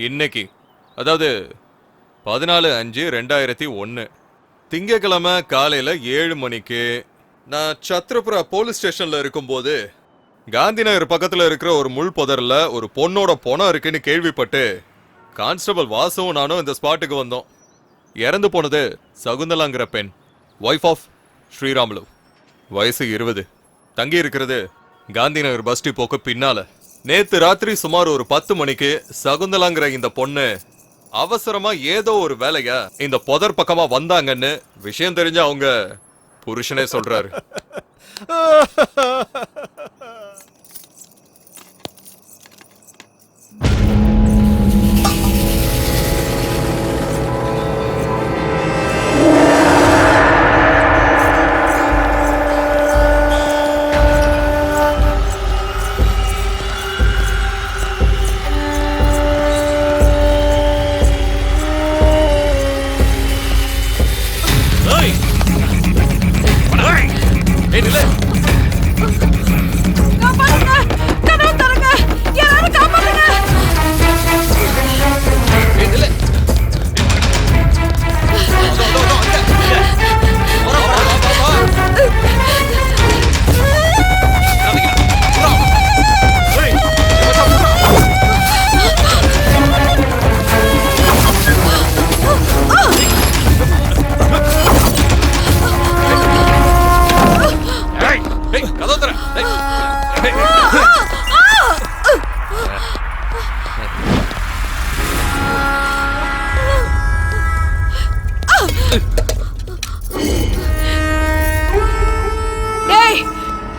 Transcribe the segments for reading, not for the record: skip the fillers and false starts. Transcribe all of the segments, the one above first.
இன்னைக்கு அதாவது 14/5/2001 திங்கக்கிழமை காலையில 7 மணிக்கு நான் சத்ரபுரா போலீஸ் ஸ்டேஷன்ல இருக்கும்போது காந்தி நகர் பக்கத்துல இருக்கிற ஒரு முள் புதர்ல ஒரு பொண்ணோட பொணம் இருக்குன்னு கேள்விப்பட்டு கான்ஸ்டபிள் வாசுவும் நானும் இந்த ஸ்பாட்டுக்கு வந்தோம். இறந்து போனது சகுந்தலாங்கிற பெண், ஒய்ஃப் ஆஃப் ஸ்ரீராமுலு, வயசு 20, தங்கி இருக்கிறது காந்தி நகர் பஸ் டிப்போக்கு பின்னால. நேத்து ராத்திரி சுமார் ஒரு 10 மணிக்கு சகுந்தலாங்கிற இந்த பொண்ணு அவசரமா ஏதோ ஒரு வேலையா இந்த புதர் பக்கமா வந்தாங்கன்னு விஷயம் தெரிஞ்ச அவங்க புருஷனே சொல்றாரு.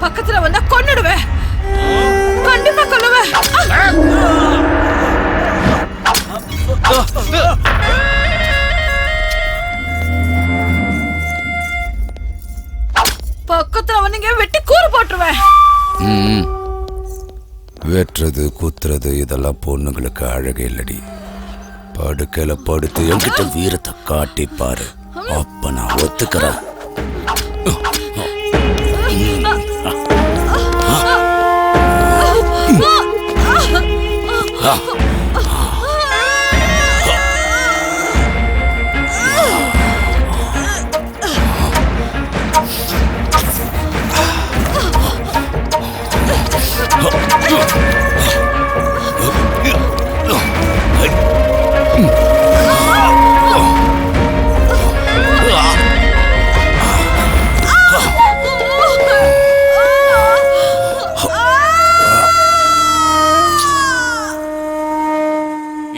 பக்கத்துல வந்தா கொன்னுடுவேன், கண்டிப்பா கொல்லுவேன். பக்கத்துல வந்தீங்க வெட்டி கூறு போட்டுருவேன். வெட்டுறது குத்துறது இதெல்லாம் பொண்ணுங்களுக்கு அழகு இல்லடி. படுக்கையில படுத்து என்கிட்ட வீரத்தை காட்டி பாரு, அப்ப நான் ஒத்துக்கிறேன்.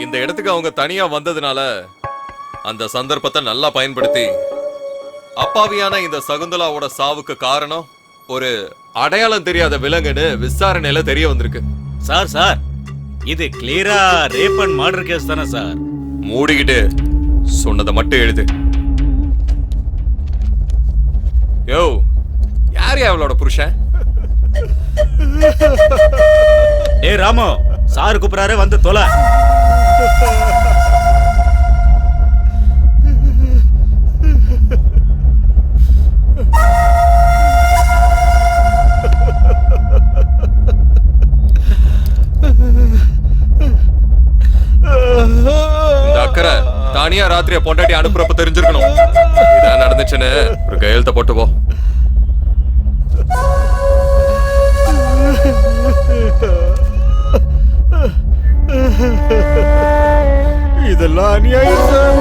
இந்த இடத்துக்கு அவங்க தனியா வந்ததுனால அந்த சந்தர்ப்பத்தை நல்லா பயன்படுத்தி அப்பாவியான இந்த சகுந்தலாவோட சாவுக்கு காரணம் ஒரு அடையாளம் தெரியாத விலங்குன்னு விசாரணையில தெரிய வந்திருக்கு. சார் இது கிளியரா ரேப் அண்ட் மர்டர் கேஸ் தானே சார்? மூடிக்கிட்டு சொன்னதை மட்டும் எழுது. யோ, யார் அவளோட புருஷன்? ஏ ராமு, சார் கூப்பிடாரு, வந்து தொலை. இந்த அக்கறை தானியா ராத்திரிய பொண்டாட்டி அனுப்புறப்ப தெரிஞ்சிருக்கணும். இதான் நடந்துச்சுன்னு ஒரு கையெழுத்த போட்டு போ. இதெல்லாம் அநியாயம் சார்.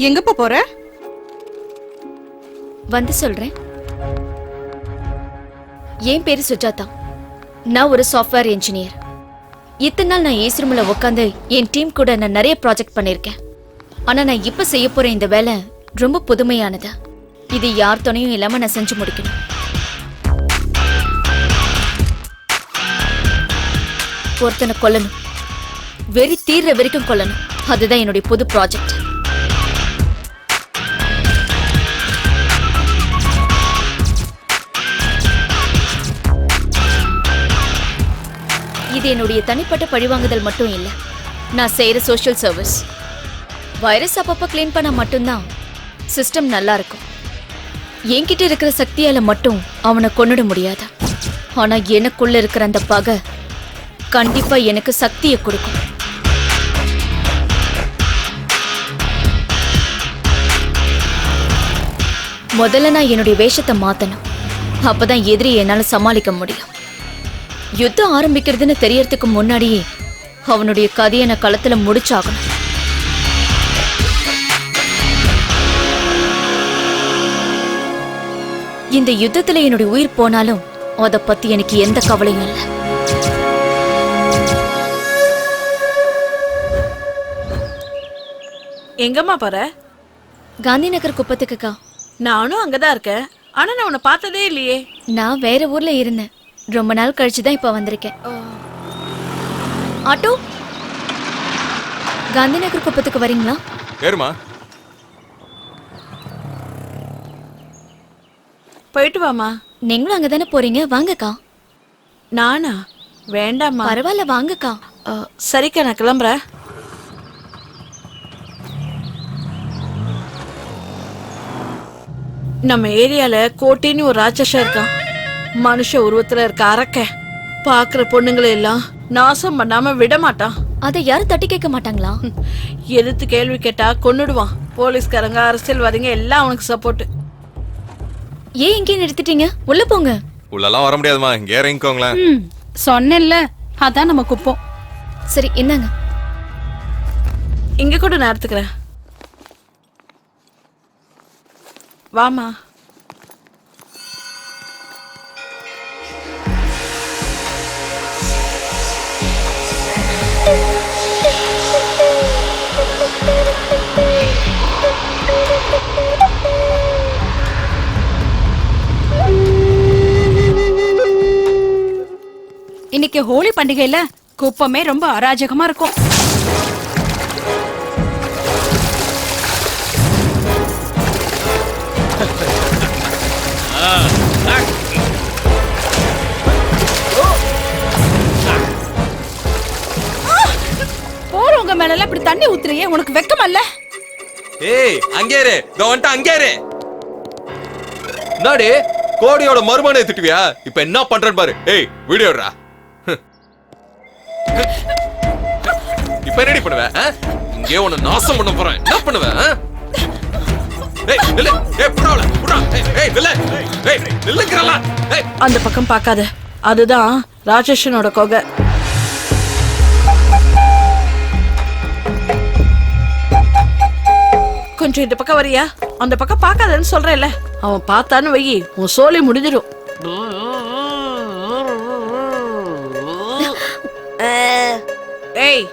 எங்கப்பா போற? வந்து சொல்றேன். என் பேரு சுஜாதா. நான் ஒரு சாஃப்ட்வேர் இன்ஜினியர். இத்தனை நாள் நான் ஏசி ரூம்ல உட்காந்து என் டீம் கூட நான் நிறைய ப்ராஜெக்ட் பண்ணிருக்கேன். ஆனா நான் இப்ப செய்ய போற இந்த வேலை ரொம்ப புதுமையானது. இது யார் துணையும் இல்லாம நான் செஞ்சு முடிக்கணும். ஒருத்தனை கொல்லணும், வெறி தீர்ற வரைக்கும் கொல்லணும். அதுதான் என்னுடைய புது ப்ராஜெக்ட். இது என்னுடைய தனிப்பட்ட பழிவாங்குதல் மட்டும் இல்ல, நான் செய்யற சோஷியல் சர்வீஸ். வைரஸ் அப்பப்ப கிளீன் பண்ண மட்டும்தான் சிஸ்டம் நல்லா இருக்கும். என்கிட்ட இருக்கிற சக்தியால மட்டும் அவனை கொன்னுட முடியாது. ஆனா எனக்குள்ள இருக்கிற அந்த பகை கண்டிப்பா எனக்கு சக்தியை கொடுக்கும். முதல்ல நான் என்னுடைய வேஷத்தை மாத்தணும். அப்பதான் எதிரி என்னால சமாளிக்க முடியும். யுத்தம் ஆரம்பிக்கிறதுன்னு தெரியறதுக்கு முன்னாடியே அவனுடைய கதையை நான் களத்துல முடிச்சாகணும். இந்த யுத்தத்துல என்னுடைய உயிர் போனாலும் அதை பத்தி எனக்கு எந்த கவலையும் இல்லை. எங்கம்மா போற? காந்தி நகர் குப்பத்துக்குக்கா. நானும் அங்கதான் இருக்கேன். ஆனா நான் உன்னை பார்த்ததே இல்லையே. நான் வேற ஊர்ல இருந்தேன். ரொம்ப நாள் கழிச்சுதான் இப்ப வந்திருக்கேன். ஆட்டோ, காந்தி நகர் குப்பத்துக்கு வரீங்களா? ஏறுமா. போயிட்டு வாமா. நீங்களும் அங்கதானே போறீங்க, வாங்கக்கா. நானா? வேண்டாம்மா. பரவாயில்ல, வாங்கக்கா. சரிக்கா, நான் கிளம்புறேன். நம்ம ஏரியால கோட்டைன்னு ஒரு ராட்சசம் இருக்கான். மனுஷ உருவத்துல இருக்க அரக்க பாக்குற பொண்ணுங்களை எல்லாம் நாசம் பண்ணாம விட மாட்டான். அதை யாரும் தட்டி கேட்க மாட்டாங்களா? எதிர்த்து கேள்வி கேட்டா கொன்னுடுவான். போலீஸ்காரங்க, அரசியல்வாதிங்க எல்லாம் அவனுக்கு சப்போர்ட். ஏன் இங்கே நிறுத்திட்டீங்க? உள்ள போங்க. உள்ளலாம் வர முடியாதுமா, இங்கே இறங்கிக்கோங்களேன். சொன்னேன்ல, அதான் நம்ம குப்போம். சரி, என்னங்க? இங்க கூட நான் எடுத்துக்கிறேன். வாமா. இன்னைக்கு ஹோலி பண்டிகையில குப்பமே ரொம்ப அராஜகமா இருக்கும். போறவங்க மேல இப்படி தண்ணி ஊத்துறியே, உனக்கு வெக்கமா இல்ல? ஏய், அங்கே இரு. வந்துட்டு அங்கே இரு. நாடி கோடியோட மருமனை திட்டுவியா? இப்ப என்ன பண்றேன்னு பாரு. ஏய், வீடியோடா. இப்ப ரெடி பண்ணுவேன். இங்கே உன்னை நாசம் பண்ண போறேன். என்ன பண்ணுவேன்? ஏய், நில்லு. ஏய், புறாவல. புறா. ஏய், நில்லு. ஏய், நில்லுங்கறல. ஏய், அந்த பக்கம் பார்க்காத. அதுதான் ராட்சசனோட கொகை. கொஞ்சம் இந்த பக்கம் வரியா? அந்த பக்கம் பார்க்காதன்னு சொல்றேன்ல. அவன் பார்த்தான்னு வை, உன் சோலி முடிஞ்சிடும். ஏய்,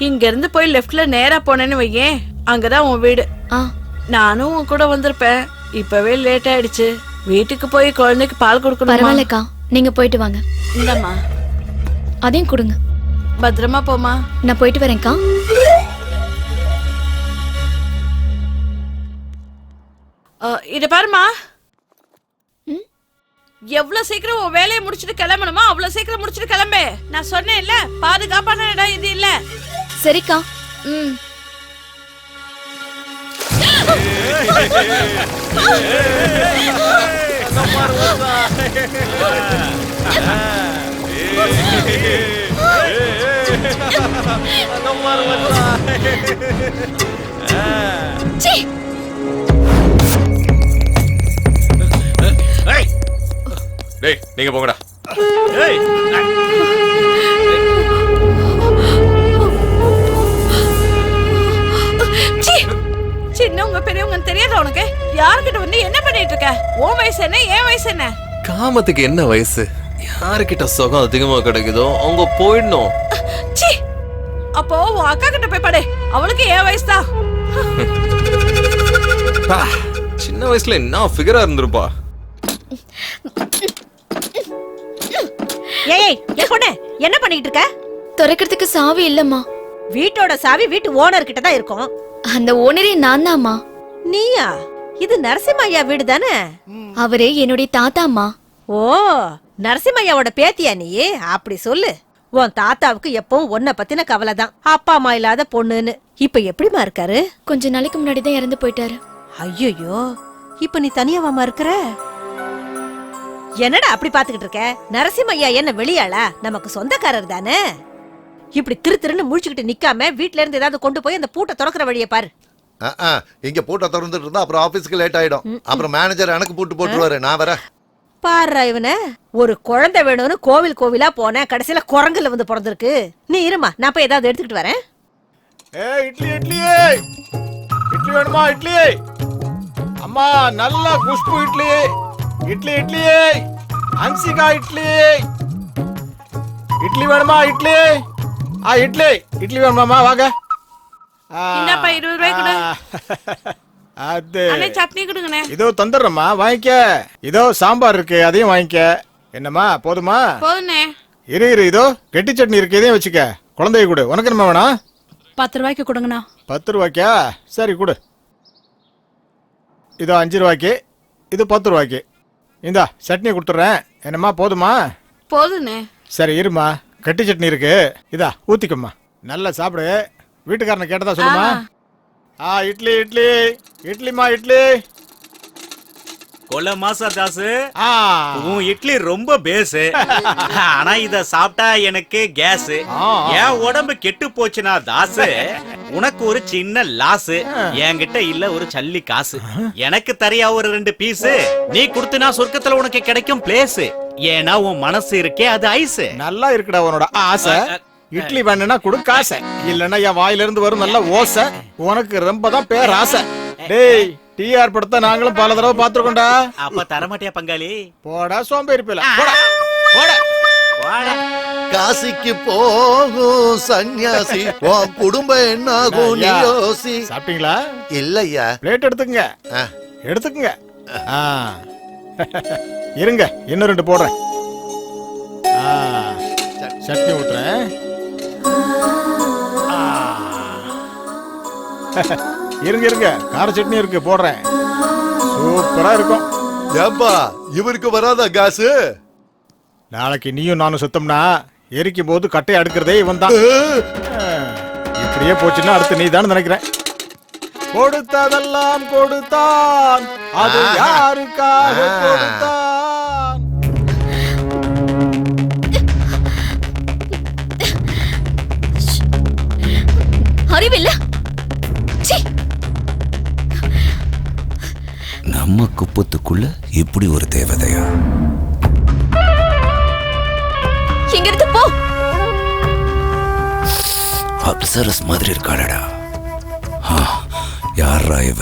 இங்க இருந்து போய் லெஃப்ட்ல நேரா போனேன்னு வையேன், அங்கதான் உன் வீடு. நானும் உன் கூட வந்திருப்பேன். இப்பவே லேட் ஆயிடுச்சு. வீட்டுக்கு போய் குழந்தைக்கு பால் கொடுக்கணும். பரவாயில்லக்கா, நீங்க போயிட்டு வாங்க. இல்லம்மா, அதையும் கொடுங்க. பத்திரமா போமா. நான் போயிட்டு வரேன்க்கா. இத பாருமா, எவ்வளவு சீக்கிரம் உன் வேலையை முடிச்சிட்டு கிளம்பணுமா அவ்வளவு சீக்கிரம் முடிச்சிட்டு கிளம்பு. நான் சொன்னேன்ல, பாதுகாப்பான இடம் இது இல்ல. சரிக்கா. டேய் நீங்க போங்கடா. ஏய், சீ! சின்னவங்க பெரியவங்க தெரியாத உனக்கு யாருக்கிட்ட வந்து என்ன பண்ணிட்டு இருக்க? உன் வயசு என்ன, என் வயசு என்ன? காமத்துக்கு என்ன வயசு? யாருக்கிட்ட சுகம் அதிகமா கிடைக்குதோ அவங்க போயிடணும். சீ! அப்போ உன் அக்கா கிட்ட போய் படு, அவளுக்கு என் வயசு தான். பா, சின்ன வயசுல என்ன ஃபிகரா இருந்திருப்பா. ஏய் என் பொண்ணு என்ன பண்ணிட்டு இருக்க? திறக்கிறதுக்கு சாவி இல்லம்மா. வீட்டோட சாவி வீட்டு ஓனர் கிட்ட தான் இருக்கும். அந்த ஓனரே நான் தான்மா. நீயா? இது நரசிம்மையா வீடு தானே? அவரே என்னுடைய தாத்தாம்மா. ஓ, நரசிம்மையாவோட பேத்தியா நீ? அப்படி சொல்லு. உன் தாத்தாவுக்கு எப்பவும் உன்னை பத்தின கவலை தான், அப்பா அம்மா இல்லாத பொண்ணுன்னு. இப்ப எப்படிமா இருக்காரு? கொஞ்ச நாளைக்கு முன்னாடி தான் இறந்து போயிட்டாரு. ஐயோ, இப்ப நீ தனியாவாமா இருக்கிற? என்னடா அப்படி பாத்துக்கிட்டு இருக்க? நரசிம்மையா என்ன வெளியாளா? நமக்கு சொந்தக்காரர் தானே. இப்படி திருன்னு முழிச்சுக்கிட்டு நிக்காம வீட்ல இருந்து ஏதாவது கொண்டு போய் அந்த பூட்டை திறக்கிற வழியை பாரு. இங்க பூட்டை திறந்துட்டு இருந்தா அப்புறம் ஆபீஸ்க்கு லேட் ஆயிடும். அப்புறம் மேனேஜர் எனக்கு பூட்டு போட்டுருவாரு. நான் வரேன். பாரு இவன, ஒரு குழந்தை வேணும்னு கோவில் கோவிலா போன, கடைசியில குரங்குல வந்து பிறந்திருக்கு. நீ இருமா, நான் போய் ஏதாவது எடுத்துக்கிட்டு வரேன். ஏய் இட்லி இட்லி இட்லி வேணுமா? இட்லி அம்மா, நல்ல குஷ்பு இட்லி. இட்லி இட்லி அன்சிகா இட்லி. இட்லி வேணுமா? இட்லி இட்லி இட்லி வேணுமாமா? வாங்க. இந்தாப்பா 20 ரூபாய் கொடு. அது அண்ணே சட்னி கொடுங்கண்ணே. இதோ தந்துடுறேம்மா, வாங்கிக்க. இதோ சாம்பார் இருக்கு, அதையும் வாங்கிக்க. என்னம்மா போதுமா? போதுண்ணே. இரு இதோ கெட்டி சட்னி இருக்கு, இதையும் வச்சுக்க. குழந்தைய கொடு. உனக்கு என்ன வேணாம்? 10 ரூபாய்க்கு கொடுங்கண்ணா. 10 ரூபாய்க்கா? சரி கொடு. இதோ 5 ரூபாய்க்கு, இது 10 ரூபாய்க்கு. இந்தா சட்னி கொடுத்துட்றேன். என்னம்மா போதுமா? போதுண்ணே. சரி இருமா, கட்டி சட்னி இருக்கு, இதா ஊத்திக்கம்மா. நல்லா சாப்பிடு. வீட்டுக்காரனை கேட்டதா சொல்லுமா? இட்லி இட்லி இட்லிமா இட்லி. கொல்ல மாசா தாசு, ஆ உன் இட்லி ரொம்ப பேசு. ஆனா இத சாப்பிட்டா எனக்கு கேஸ். என் உடம்பு கெட்டு போச்சுனா தாசு, உனக்கு ஒரு சின்ன லாஸ். என்கிட்ட இல்ல ஒரு சல்லி காசு. எனக்கு தரியா ஒரு 2 பீஸ். நீ கொடுத்தனா சொர்க்கத்துல உனக்கு கிடைக்கும் பிளேஸ். ஏன்னா உன் மனசு இருக்கே அது ஐஸ். நல்லா இருக்குடா உன்னோட ஆசை. இட்லி வேணும்னா கொடு காசை, இல்லன்னா என் வாயில இருந்து வரும் நல்ல ஓசை. உனக்கு ரொம்ப தான் பேர் ஆசை. டேய், டிஆர் படத்தை நாங்களும் பல தடவை பாத்துருக்கோம்டா. அப்ப தரமாட்டியா பங்காளி? போடா சோம்பேறி பேல, போடா போடா வாடா. காசிக்கு போகும் சன்னியாசி, உன் குடும்பம் என்னாகும் நீ யோசி. சாப்பிட்டீங்களா? இல்லையா. பிளேட் எடுத்துக்கங்க, எடுத்துக்கங்க. இருங்க, இன்னும் 2 போடுறேன். சட்னி ஊத்துறேன். இருங்க இருங்க, கார சட்னி இருக்கு, போடுறேன். சூப்பரா இருக்கும். ஏப்பா, இவருக்கு வராதா காசு? நாளைக்கு நீயும் நானும் சுத்தம்னா எரிக்கும் போது கட்டையை அடுக்கிறதே இவன் தான். இப்படியே போச்சுன்னா அடுத்து நீ தான் நினைக்கிறேன். கொடுத்ததெல்லாம் கொடுத்தான், அது யாருக்காக கொடுத்தான்? அறிவில்ல. நம்ம குப்பத்துக்குள்ள இப்படி ஒரு தேவதையா? இங்கிருந்து போ. அப்சரஸ் மாதிரி இருக்காளடா. யாரா இவ?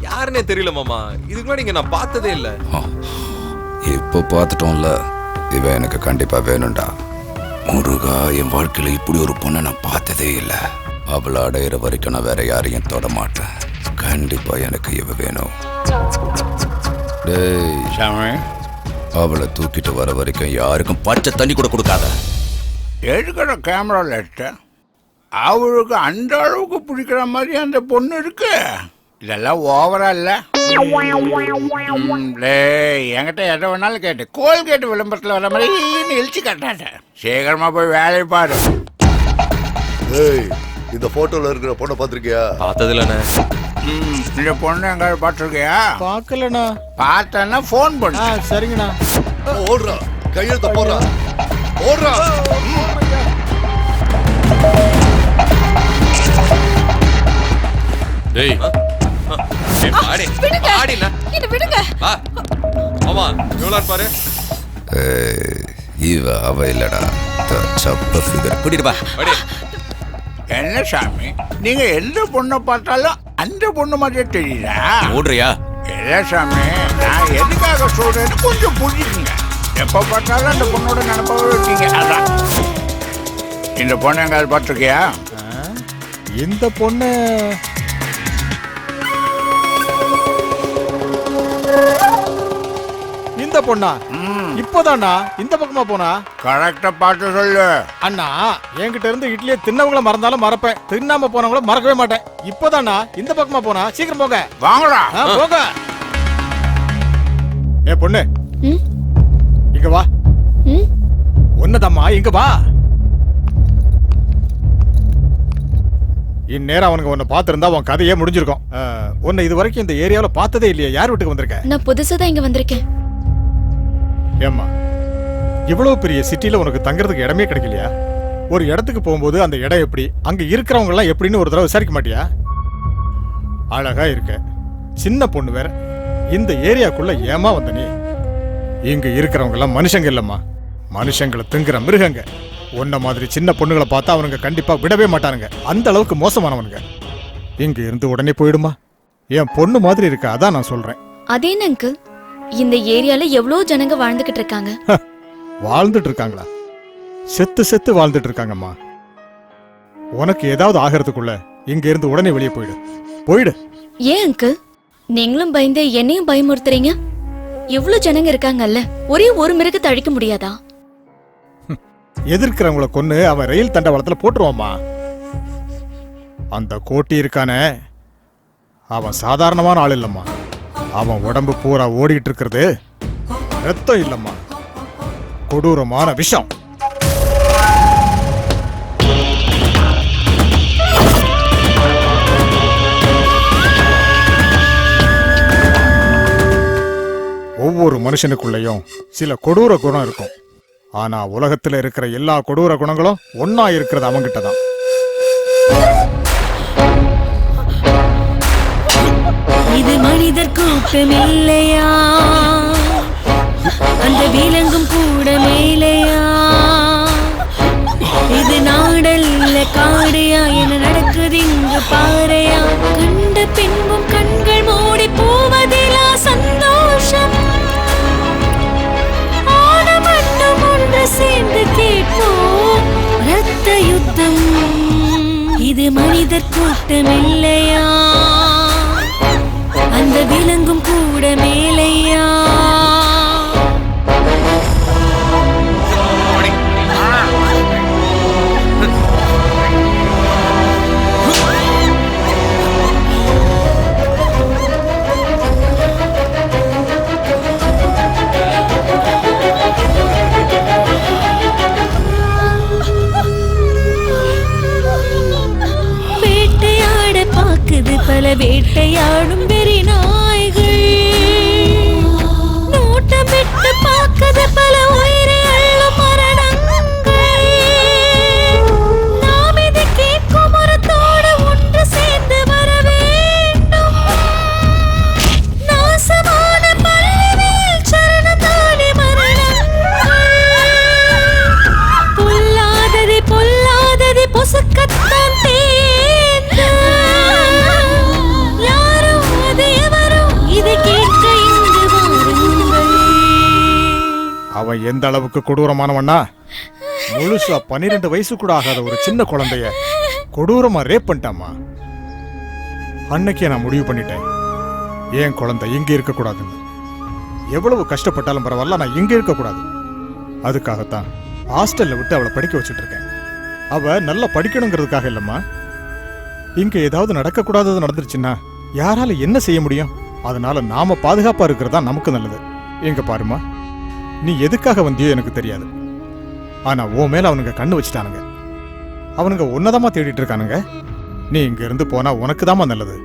யாருன்னே தெரியல மாமா. இதுக்கு முன்னாடி இங்க நான் பார்த்ததே இல்ல. இப்போ பார்த்துட்டோம்ல, இவ எனக்கு கண்டிப்பா வேணும்டா. முருகா, என் வாழ்க்கையில இப்படி ஒரு பொண்ணை நான் பார்த்ததே இல்லை. அவளை அடையிற வரைக்கும் நான் வேற யாரையும் தொட மாட்டேன். கண்டிப்பா எனக்கு இவ வேணும். டேய், அவளை தூக்கிட்டு வர வரைக்கும் யாருக்கும் பச்சை தண்ணி கூட கொடுக்காத. எடுக்கிற கேமராவில் எடுத்த அவளுக்கு அந்த அளவுக்கு பிடிக்கிற மாதிரி அந்த பொண்ணு இருக்கு. இதெல்லாம் ஓவரா இல்ல? என்கிட்ட எதை வேணாலும் கேட்டு கோல்கேட் விளம்பரத்தில் வர மாதிரி இழிச்சு கட்டாட்ட. சீக்கிரமா போய் வேலையை பாரு. இந்த போட்டோல இருக்கிற பொண்ணை பாத்திருக்கியா? பார்த்தது இல்லண்ணே. இந்த பொண்ணு எங்காவது பார்த்துருக்கியா? பார்க்கலண்ணா. பார்த்தேன்னா ஃபோன் பண்ணு. சரிங்கண்ணா. ஓடுறா, கையெழுத்த போடுறா, ஓடுறா. டேய், பாடி பாடினா விடுங்க. வா. ஆமா எவ்வளோன்னு பாரு. இவ அவ இல்லடா சப்ப ஃபிகர். கூட்டிட்டு பா. அடி. என்ன சாமி நீங்க எந்த பொண்ணை பார்த்தாலும் அந்த பொண்ணு மாதிரியே தெரியுதா? ஓடுறியா? இல்ல சாமி, நான் எதுக்காக சொல்றேன்னு கொஞ்சம் புரிஞ்சுக்குங்க. எப்ப பார்த்தாலும் அந்த பொண்ணோட நினைப்பாவே இருக்கீங்க. அதான் இந்த பொண்ணு எங்காவது பார்த்துருக்கியா? இந்த பொண்ணு இந்த பொண்ணா? இப்போதானா இந்த பக்கமா போனா? கரெக்டா பார்த்து சொல்லு. அண்ணா என்கிட்ட இருந்து இட்லியை தின்னவங்கள மறந்தாலும் மறப்பேன், தின்னாம போனவங்கள மறக்கவே மாட்டேன். இப்போதானா இந்த பக்கமா போனா? சீக்கிரம் போங்க. வாங்கடா. போங்க. ஏ பொண்ணு இங்க வா. ஒன்னதம்மா இங்க வா. இந்நேரம் அவனுக்கு உன்னை பார்த்திருந்தா உன் கதையே முடிஞ்சிருக்கும். உன்னை இது வரைக்கும் இந்த ஏரியாவில பார்த்ததே இல்லையா? யார் வீட்டுக்கு வந்திருக்க? நான் புதுசா தான் இங்க வந்திருக்கேன். ஏம்மா இவ்வளவு பெரிய சிட்டில உனக்கு தங்குறதுக்கு இடமே கிடைக்கலையா? ஒரு இடத்துக்கு போகும்போது அந்த இடம் எப்படி, அங்க இருக்கிறவங்க எல்லாம் எப்படின்னு ஒரு தடவை விசாரிக்க மாட்டியா? அழகா இருக்க, சின்ன பொண்ணு வேற. இந்த ஏரியாக்குள்ள ஏமா வந்த நீ? இங்க இருக்கிறவங்க எல்லாம் மனுஷங்க இல்லம்மா, மனுஷங்களை திங்குற மிருகங்க. உன்ன மாதிரி சின்ன பொண்ணுகளை பார்த்தா அவனுங்க கண்டிப்பா விடவே மாட்டானுங்க. அந்த அளவுக்கு மோசமானவனுங்க. இங்க இருந்து உடனே போயிடுமா. என் பொண்ணு மாதிரி இருக்க, அதான் நான் சொல்றேன். அதே அங்கிள், இந்த ஏரியால எவ்வளவு ஜனங்க வாழ்ந்துகிட்டு இருக்காங்க. வாழ்ந்துட்டு இருக்காங்களா? செத்து செத்து வாழ்ந்துட்டு இருக்காங்கம்மா. உனக்கு ஏதாவது ஆகிறதுக்குள்ள இங்க இருந்து உடனே வெளியே போயிடு. போயிடு. ஏன் அங்கிள் நீங்களும் பயந்து என்னையும் பயமுறுத்துறீங்க? எவ்வளவு ஜனங்க இருக்காங்கல்ல, ஒரே ஒரு மிருகத்தை அழிக்க முடியாதா? எதிர்க்கிறவங்களை கொன்னு அவன் ரயில் தண்டவாளத்துல போட்டுருவாம்மா. அந்த கோட்டி இருக்கானே, அவன் சாதாரணமான ஆள் இல்லம்மா. அவன் உடம்பு பூரா ஓடிட்டு இருக்கிறது ரத்தம் இல்லம்மா, கொடூரமான விஷம். ஒவ்வொரு மனுஷனுக்குள்ளேயும் சில கொடூர குணம் இருக்கும். ஆனா உலகத்துல இருக்கிற எல்லா கொடூர குணங்களும் ஒன்னா இருக்கிறது அவங்கிட்ட தான். இது மனிதர் கூட்டம் இல்லையா, அந்த விலங்கும் கூட மேலையா? இது நாடல்ல காடையா, என்ன நடக்குது இங்கு பாறையா? கண்ட பின்பும் கண்கள் மூடி போவதிலா சந்தோஷம்? ஆன மட்டும் ஒன்று சேர்ந்து கேட்போம் ரத்த யுத்தம். இது மனிதர் கூட்டம் இல்லையா, அந்த விலங்கும் கூட மேலையா? வேட்டையாட பாக்குது பல வேட்டையாடும் வெறி நாய்கள், நோட்டமிட்டு பாக்குது பல உயிரை அள்ளும் மரணங்கள். நாம் இதை கேட்கும் மரத்தோடு ஒன்று சேர்ந்து வர வேண்டும். நாசமான பல்லிவேல் சரணத்தாலே மரணங்கள். பொல்லாதது பொல்லாதது பொசுக்கத்தான் தேர்ந்த. யாரும் அது எவரும் இதை கேட்க இங்கு வாருங்கள். அவன் எந்த அளவுக்கு கொடூரமானவன்னா, முழுசா 12 வயசு கூட ஆகாத ஒரு சின்ன குழந்தைய கொடூரமா ரேப் பண்ணிட்டாமா. அன்னைக்கே நான் முடிவு பண்ணிட்டேன், என் குழந்தை இங்க இருக்க கூடாதுன்னு. எவ்வளவு கஷ்டப்பட்டாலும் பரவாயில்ல, நான் இங்க இருக்க கூடாது. அதுக்காகத்தான் ஹாஸ்டல்ல விட்டு அவளை படிக்க வச்சுட்டு இருக்கேன். அவ நல்லா படிக்கணுங்கிறதுக்காக இல்லம்மா. இங்க ஏதாவது நடக்க கூடாதது நடந்துருச்சுன்னா யாரால என்ன செய்ய முடியும்? அதனால நாம பாதுகாப்பா இருக்கிறதா நமக்கு நல்லது. எங்க பாருமா, நீ எதுக்காக வந்தியோ எனக்கு தெரியாது. ஆனா உன் மேல அவனுங்க கண்ணு வச்சுட்டானுங்க. அவனுங்க உன்னதமா தேடிட்டு இருக்கானுங்க. நீ இங்க இருந்து போனா உனக்கு தாமா நல்லது.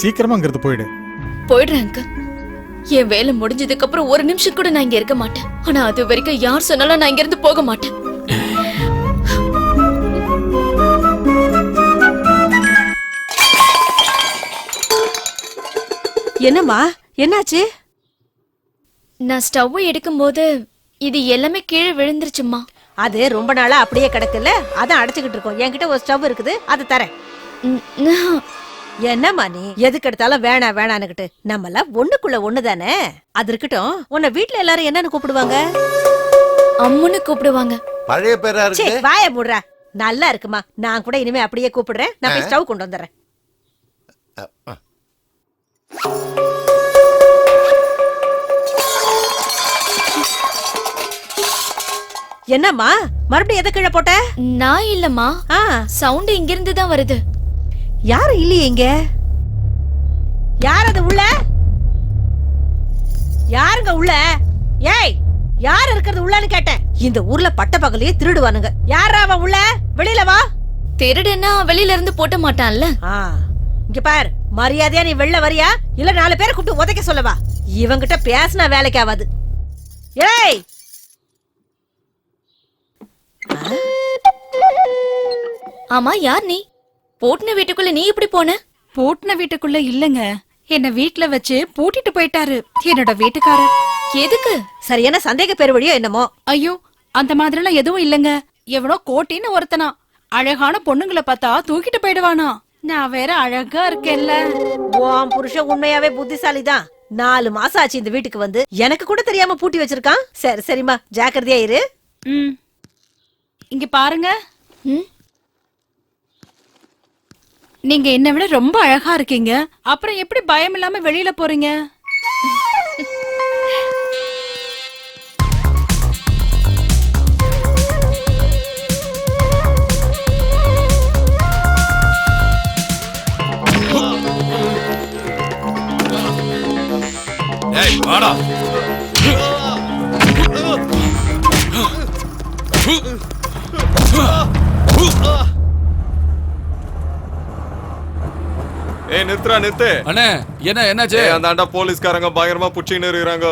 சீக்கிரமா இங்க இருந்து போயிடு. போயிடுறேன் அங்கிள். என் வேலை முடிஞ்சதுக்கு அப்புறம் ஒரு நிமிஷம் கூட நான் இங்க இருக்க மாட்டேன். ஆனா அது வரைக்கும் யார் சொன்னாலும் நான் இங்க இருந்து போக மாட்டேன். என்னம்மா என்னாச்சு? நான் ஸ்டவ் எடுக்கும்போது இது எல்லாமே கீழே விழுந்துருச்சுமா. அது ரொம்ப நாளா அப்படியே கிடக்குல்ல, அதான் அடைச்சுக்கிட்டு இருக்கோம். என்கிட்ட ஒரு ஸ்டவ் இருக்குது, அதை தரேன். என்னம்மா நீ எதுக்கு எடுத்தாலும் வேணான்னுகிட்டு? நம்ம எல்லாம் ஒண்ணுக்குள்ள ஒண்ணுதானே. அது இருக்கட்டும், உன்னை வீட்டுல எல்லாரும் என்னன்னு கூப்பிடுவாங்க? அம்முன்னு கூப்பிடுவாங்க. பழைய பேரா சே, இருக்கு. வாய மூடுறா. நல்லா இருக்குமா, நான் கூட இனிமே அப்படியே கூப்பிடுறேன். நான் போய் ஸ்டவ் கொண்டு வந்துடுறேன். என்னம்மா மறுபடியும் எதை கீழே போட்ட? நான் இல்லம்மா, சவுண்ட் இங்க இருந்து தான் வருது. யாரும் இல்லையே இங்க. யார் அது உள்ள? யாருங்க உள்ள? ஏய், யார் இருக்கிறது உள்ளன்னு கேட்டேன். இந்த ஊர்ல பட்ட பகலையே திருடுவானுங்க. யாரா அவன் உள்ள? வெளியில வா. திருடுன்னா வெளியில இருந்து போட்ட மாட்டான்ல. இங்க பார், மரியாதையா நீ வெளில வரியா இல்ல 4 பேரை கூப்பிட்டு உதைக்க சொல்லவா? இவங்கிட்ட பேசினா வேலைக்கு ஆகாது. ஏய், ஆமா, யார் நீ? போட்டுன வீட்டுக்குள்ள நீ இப்படி போன? போட்டுன வீட்டுக்குள்ள இல்லங்க, என்ன வீட்டுல வச்சு பூட்டிட்டு போயிட்டாரு என்னோட வீட்டுக்காரர். எதுக்கு? சரியான சந்தேக பேர் வழியோ என்னமோ. ஐயோ, அந்த மாதிரி எல்லாம் எதுவும் இல்லங்க. எவனோ கோட்டின்னு ஒருத்தனா அழகான பொண்ணுங்களை பார்த்தா தூக்கிட்டு போயிடுவானா. நான் வேற அழகா இருக்கேன்ல. உன் புருஷன் உண்மையாவே புத்திசாலிதான். 4 மாசம் ஆச்சு இந்த வீட்டுக்கு வந்து, எனக்கு கூட தெரியாம பூட்டி வச்சிருக்கான். சரி சரிம்மா, ஜாக்கிரதையா இரு. இங்க பாருங்க, நீங்க என்ன விட ரொம்ப அழகா இருக்கீங்க. அப்புறம் எப்படி பயம் இல்லாம வெளியில போறீங்க? ஏய் வாடா. ஏய் நிறுத்து. அண்ணே என்ன என்னாச்சு? அந்த ஆண்டா போலீஸ்காரங்க பயங்கரமா புடிச்சின்னு இருக்காங்க.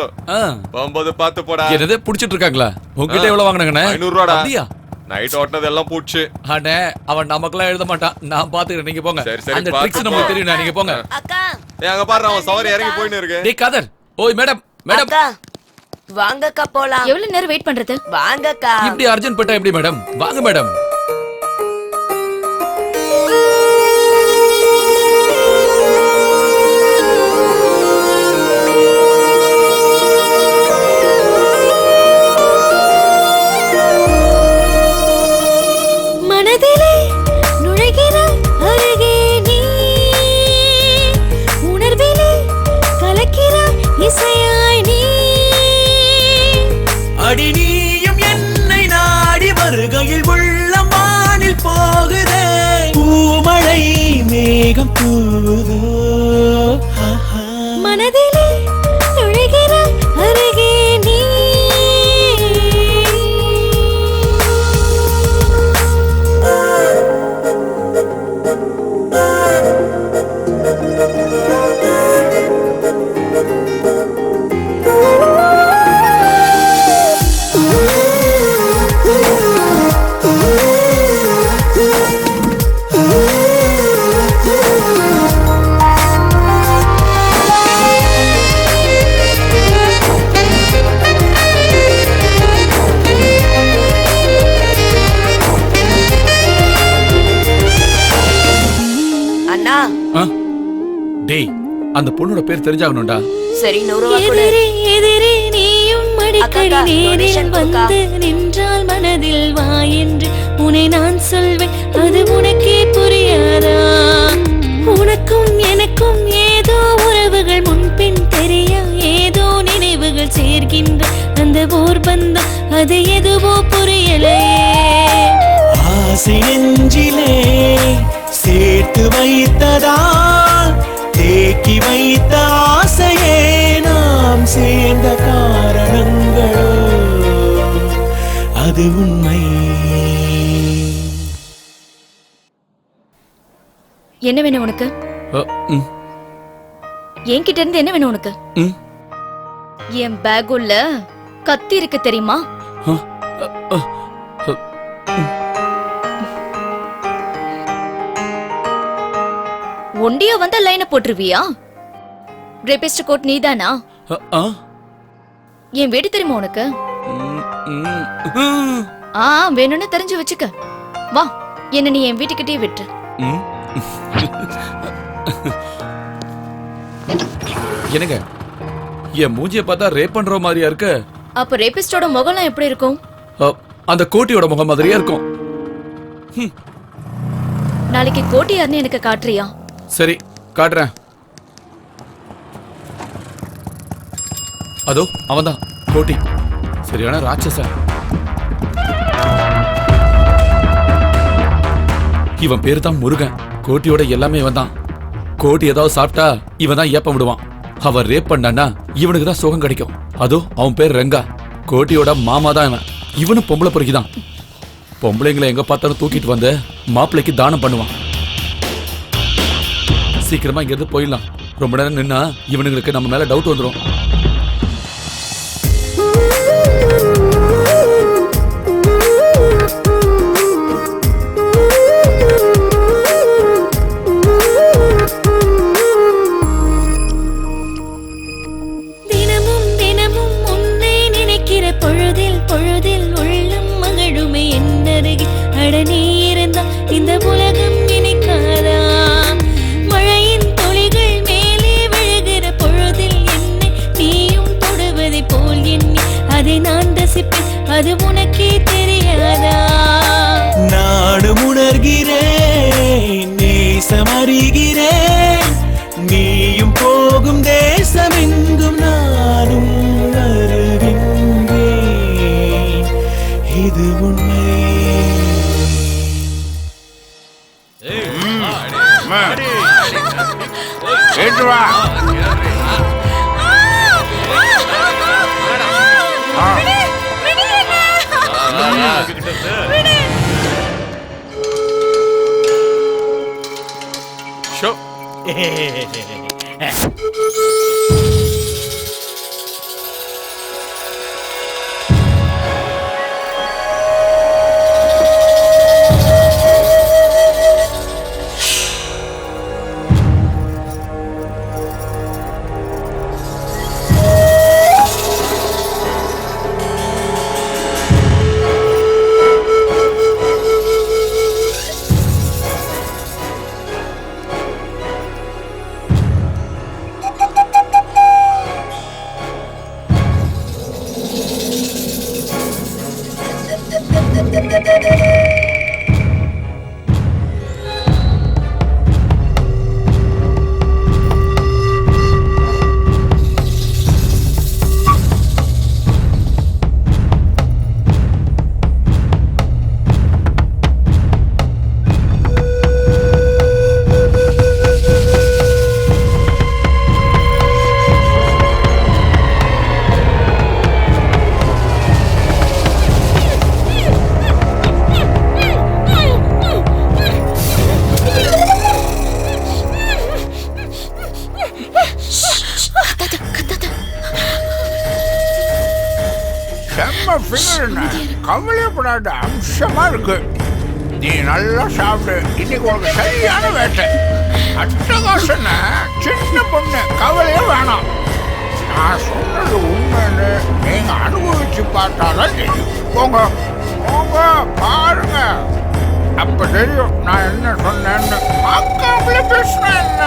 போகும்போது பாத்து போடா. என்னதே புடிச்சிட்டு இருக்காங்களா? உங்ககிட்ட எவ்வளவு வாங்குனாங்கண்ணே? 500 ரூபாடா. அப்படியா? நைட் ஓட்டனது எல்லாம் பூச்சி. அண்ணே அவன் நமக்குலாம் எழுத மாட்டான், நான் பாத்துக்கிறேன். நீங்க போங்க. அந்த ட்ரிக்ஸ் நமக்கு தெரியும். நீங்க போங்க. ஏய் அங்க பாரு, அவன் சவாரி இறங்கி போயின்னு இருக்கு. டேய் காதர். ஓய் மேடம் வாங்கக்கா போலாம். எவ்வளவு நேரம் வெயிட் பண்றது? வாங்கக்கா. இப்படி அர்ஜென்ட் பட்டா எப்படி மேடம்? வாங்க மேடம். மனதிலே நுழைகிற அருகே நீ, உணர்விலே கலக்கிற இசையாய் நீ. அடி நீயும் என்னை நாடி வருகையில் உள்ளம் வானில் போகுதே. பூமழை மேகம் தூதோ. மனதிலே நுழைகிற அருகே நீ. அண்ணா, டேய் அந்த பொண்ணோட பேர் தெரிஞ்சாகணும்டா. சரி 100 ரூபா கொடு. எதிரே எதிரே நீயும் அடிக்கடி நேரில் வந்து நின்றால் மனதில் வா என்று உன்னை நான் சொல்வேன். அது உனக்கே புரியாதா? உனக்கும் எனக்கும் ஏதோ உறவுகள் முன்பின் தெரிய, ஏதோ நினைவுகள் சேர்க்கின்ற அந்த ஓர் பந்தம், அது எதுவோ புரியலையே. ஆசை நெஞ்சிலே சேர்த்து வைத்ததால் தேக்கி வைத்த ஆசையே நாம் சேர்ந்த காரணங்களோ அது உண்மை. என்ன வேணும் உனக்கு? என்கிட்ட இருந்து என்ன வேணும் உனக்கு? என் பேக் உள்ள கத்தி இருக்கு தெரியுமா? ஒண்டியா வந்தா லைனை போட்டுருவியா? ரேபிஸ்ட் கோட் நீதானா? என் வீடு தெரியுமா உனக்கு? வேணும்னு தெரிஞ்சு வச்சுக்க. வா, என்ன நீ என் வீட்டுக்கிட்டே விட்டு. என்னங்க, என் மூஞ்சிய பார்த்தா ரேப் பண்ற மாதிரியா இருக்கு. அப்ப ரேபிஸ்டோட முகம்லாம் எப்படி இருக்கும்? அந்த கோட்டியோட முகம் மாதிரியா இருக்கும். நாளைக்கு கோட்டி யாருன்னு எனக்கு காட்டுறியா? சரி, காட்டுறேன். அதோ அவன்தான் கோட்டி, சரியான ராட்சசன். இவன் பேரு தான் முருகன். கோட்டியோட எல்லாமே இவன் தான். கோட்டி ஏதாவது சாப்பிட்டா இவன் தான் ஏப்ப விடுவான். அவன் ரேப் பண்ணான்னா இவனுக்கு தான் சுகம் கிடைக்கும். அதோ அவன் பேர் ரெங்கா. கோட்டியோட மாமா தான் இவன். இவனும் பொம்பளை பொறுக்கிதான். பொம்பளைங்களை எங்க பார்த்தாலும் தூக்கிட்டு வந்து மாப்பிள்ளைக்கு தானம் பண்ணுவான். சீக்கிரமா இங்க இருந்து போயிடலாம். ரொம்ப நேரம் நின்னா இவனுங்களுக்கு நம்ம மேல டவுட் வந்துடும். அது உனக்கே தெரியாதா? நானும் உணர்கிறேன், நேசம் அறிகிறேன். நீயும் போகும் தேசம் எங்கும் நானும் வருகின்றேன். இது உண்மை. கவலைப்படாத, அம்சமா இருக்கு. நீ நல்லா சாப்பிடு. இன்னைக்கு உனக்கு சரியான வேட்டை. அட்டகாசன சின்ன பொண்ணு, கவலையே வேணாம். நான் சொன்னது உண்மைன்னு நீங்க அனுபவிச்சு பார்த்தாதான் தெரியும். போங்க போங்க, பாருங்க, அப்ப தெரியும் நான் என்ன சொன்னேன்னு. பார்க்காமலே பேசுனேன் என்ன.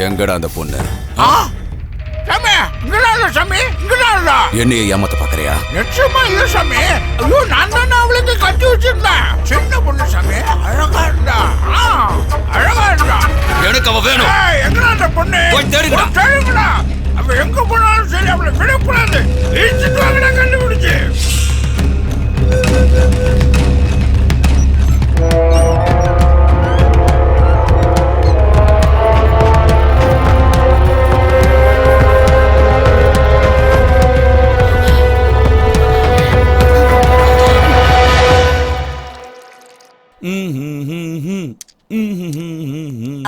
எங்கடா அந்த பொண்ணு? சாமி, இங்கதான் சாமி, இங்கதான். என்னைய ஏமாத்த பாக்குறியா? நிச்சயமா இல்ல சாமி. ஐயோ, நான் தானே அவளுக்கு கட்டி வச்சிருந்தேன். சின்ன பொண்ணு சாமி, அழகா இருந்தா. அழகா இருந்தா. எனக்கு அவ வேணும். எங்கடா அந்த பொண்ணு? போய் தேடுங்கடா. தேடுங்கடா. அவ எங்க போனாலும் சரி, அவளை விடக்கூடாது. இழுத்துட்டு வாங்கடா, கண்டுபிடிச்சு.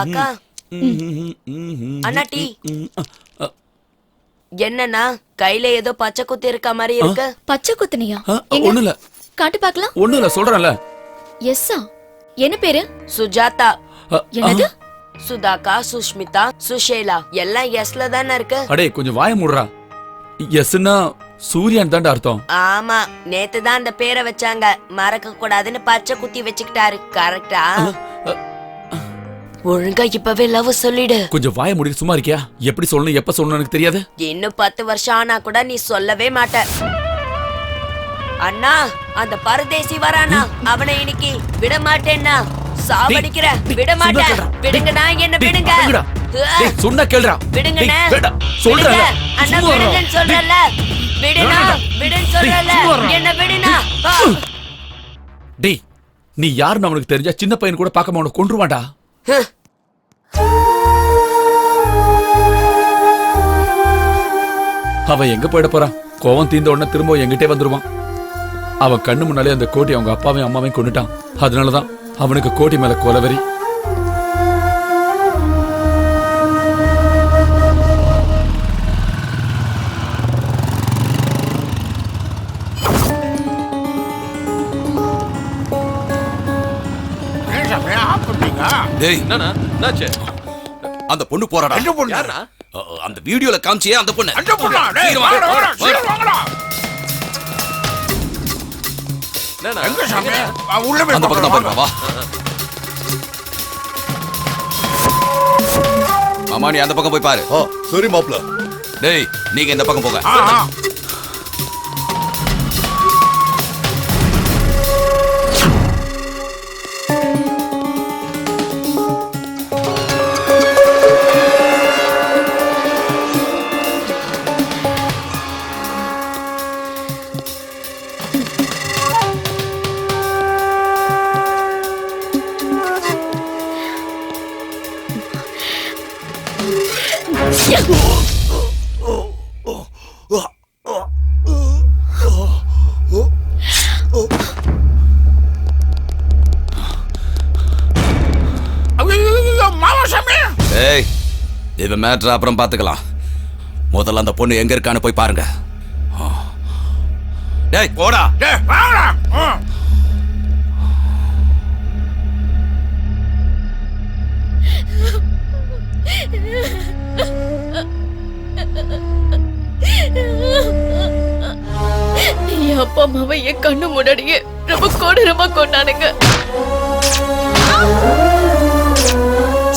அக்கா, அண்ணா டீ. என்னன்னா கையில ஏதோ பச்சை குத்து இருக்க மாதிரி இருக்கு. பச்சை குத்துனியா? ஒண்ணு இல்ல. காட்டு பார்க்கலாம். ஒண்ணு இல்ல, சொல்றேன்ல. எஸ்ஸா? என்ன பேரு? சுஜாதா. என்னது? சுதாகா, சுஷ்மிதா, சுஷேலா எல்லாம் எஸ்ல தானே இருக்கு. அடே, கொஞ்சம் வாய மூடுறா. எஸ்னா சூரியன் தான்டா அர்த்தம். ஆமா, நேத்து தான் அந்த பேரை வச்சாங்க. மறக்க கூடாதுன்னு பச்சை குத்தி வச்சுக்கிட்டாரு. கரெக்டா? ஒழுங்கா இப்பவே லவ் சொல்லிடு. கொஞ்சம் வாய மூடி சும்மா இருக்கியா? எப்படி சொல்லணும் எப்ப சொல்லணும் எனக்கு தெரியாது. இன்னும் 10 வருஷம் ஆனா கூட நீ சொல்லவே மாட்ட. அண்ணா, அந்த பரதேசி வரானா, அவனை இன்னைக்கு விட மாட்டேன்னா சாவடிக்கிற. விட மாட்டேன். விடுங்கண்ணா, என்ன விடுங்க. சொன்னா கேளுடா. விடுங்கண்ணா. சொல்றேன். அண்ணா விடுங்கன்னு சொல்றல. விடுனா, விடுன்னு சொல்றல. என்ன விடுனா. டேய், நீ யாருன்னு அவனுக்கு தெரிஞ்சா சின்ன பையன் கூட பார்க்காம அவனை கொன்றுவான்டா. அவன் எங்க போயிட போறான்? கோவம் தீர்ந்த உடனே திரும்ப எங்கிட்டே வந்துருவான். அவன் கண்ணு முன்னாலே அந்த கோட்டி அவங்க அப்பாவையும் அம்மாவையும் கொண்டுட்டான். அதனாலதான் அவனுக்கு கோட்டி மேல கொலவெறி. அந்த பொண்ணு போறாடா. அந்த வீடியோல காமிச்சியே அந்த பொண்ணு. அந்த பக்கம் தான் வா. மாமா, நீ அந்த பக்கம் போய் பாரு. சரி மாப்ள. டேய், நீங்க இந்த பக்கம் போங்க. இது மேட்ரு அப்புறம் பாத்துக்கலாம். முதல்ல அந்த பொண்ணு எங்க இருக்கான்னு போய் பாருங்க. டேய் போடா. என் அப்பா அம்மாவை என் கண்ணு முன்னாடியே ரொம்ப கொடூரமா கொண்டானுங்க.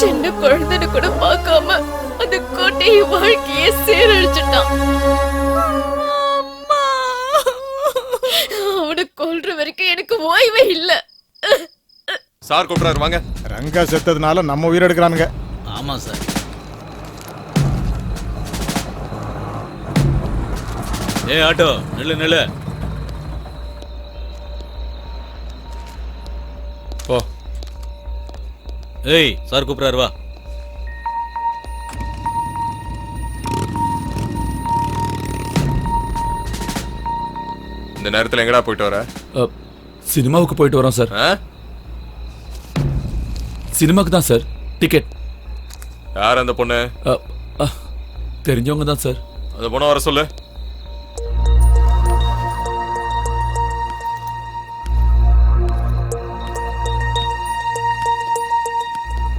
சின்ன குழந்தைன்னு கூட பார்க்காம அந்த கோட்டையை வாழ்க்கையே சீரழிச்சுட்டான். அவனை கொல்ற வரைக்கும் எனக்கு ஓய்வே இல்ல. சார் கூப்பிடுறாரு, வாங்க. ரங்கா செத்ததுனால நம்ம உயிர் எடுக்கிறானுங்க. ஆமா சார். ஏய் ஆட்டோ, நில்லு நில்லு. போ. ஏய், சார் கூப்பிடுறாரு, வா. இந்த நேரத்துல எங்கடா போயிட்டு வர? சினிமாவுக்கு போயிட்டு வரோம் சார். சினிமாக்கு தான் சார். டிக்கெட். யார் அந்த பொண்ணு? தெரிஞ்சவங்க தான் சார். அந்த பொண்ணை வர சொல்லு.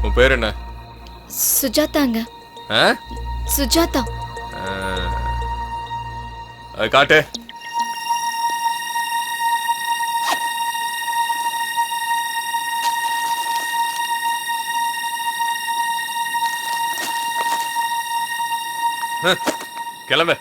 உன் பேர் என்ன? சுஜாதாங்க. சுஜாதா. அது காட்டு. கிளம்பு.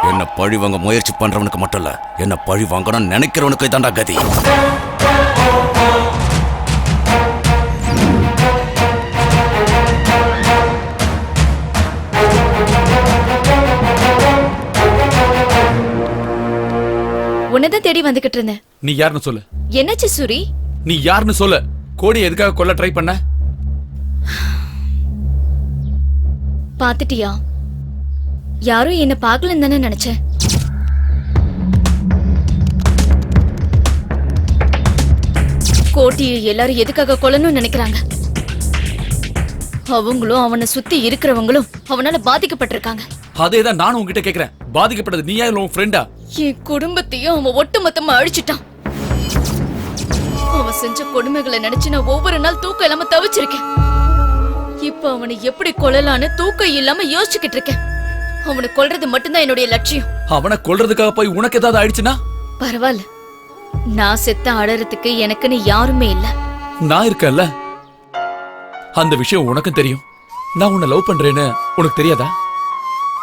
என்ன பழி வாங்க முயற்சி பண்றவனுக்கு மட்டும் இல்ல, என்ன பழி வாங்கணும் நினைக்கிறவனுக்கு தான்டா கதி. உன்னதான் தேடி வந்துகிட்டு இருந்தேன். நீ யாருன்னு சொல்லு. என்னாச்சு சூரி? நீ யாருன்னு சொல்லு. கோடி எதுக்காக கொல்ல ட்ரை பண்ண? பாத்துட்டியா? யாரும் என்ன பார்க்கலன்னு தானே நினைச்சேன். கோட்டியை எல்லாரும் எதுக்காக கொல்லணும்னு நினைக்கிறாங்க? அவங்களும் அவனை சுத்தி இருக்கிறவங்களும் அவனால பாதிக்கப்பட்டிருக்காங்க. அதேதான் நானும் உன்கிட்ட கேக்குறேன். பாதிக்கப்பட்டது நீயா இல்ல உன் ஃப்ரெண்டா? என் குடும்பத்தையும் அவன் ஒட்டுமொத்தமா அழிச்சிட்டான். அவன் செஞ்ச கொடுமைகளை நினைச்சு நான் ஒவ்வொரு நாள் தூக்கம் இல்லாம தவிச்சிருக்கேன். இப்ப அவனை எப்படி கொல்லலான்னு தூக்கம் இல்லாம யோசிச்சுக்கிட்டு இருக்கேன். அவனை கொல்றது மட்டும்தான் என்னுடைய லட்சியம். அவனை கொல்றதுக்காக போய் உனக்கு ஏதாவது ஆயிடுச்சுன்னா? பரவாயில்ல, நான் செத்த அழறதுக்கு எனக்குன்னு யாருமே இல்ல. நான் இருக்கேன்ல. அந்த விஷயம் உனக்கும் தெரியும். நான் உன்னை லவ் பண்றேன்னு உனக்கு தெரியாதா?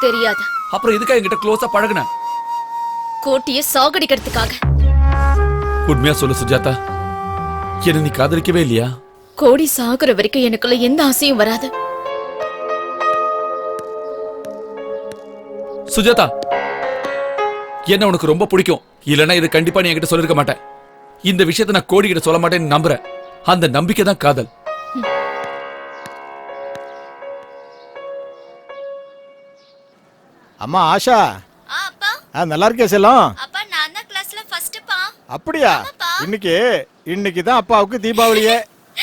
தெரியாதா? அப்புறம் எதுக்காக என்கிட்ட க்ளோஸா பழகுன? கோட்டியை சாகடிக்கிறதுக்காக. உண்மையா சொல்லு சுஜாதா, என்ன நீ காதலிக்கவே இல்லையா? கோடி சாகுற வரைக்கும் எனக்குள்ள எந்த ஆசையும் வராது. சுஜாதா, என்ன உனக்கு ரொம்ப பிடிக்கும். இல்லனா இது கண்டிப்பா நீ என்கிட்ட சொல்லிருக்க மாட்டேன். இந்த விஷயத்தை நான் கோடி கிட்ட சொல்ல மாட்டேன்னு நம்புறேன். அந்த நம்பிக்கை தான் காதல். அம்மா ஆஷா, நல்லா இருக்கே செல்லம்? அப்படியா? இன்னைக்கு தான் அப்பாவுக்கு தீபாவளியே.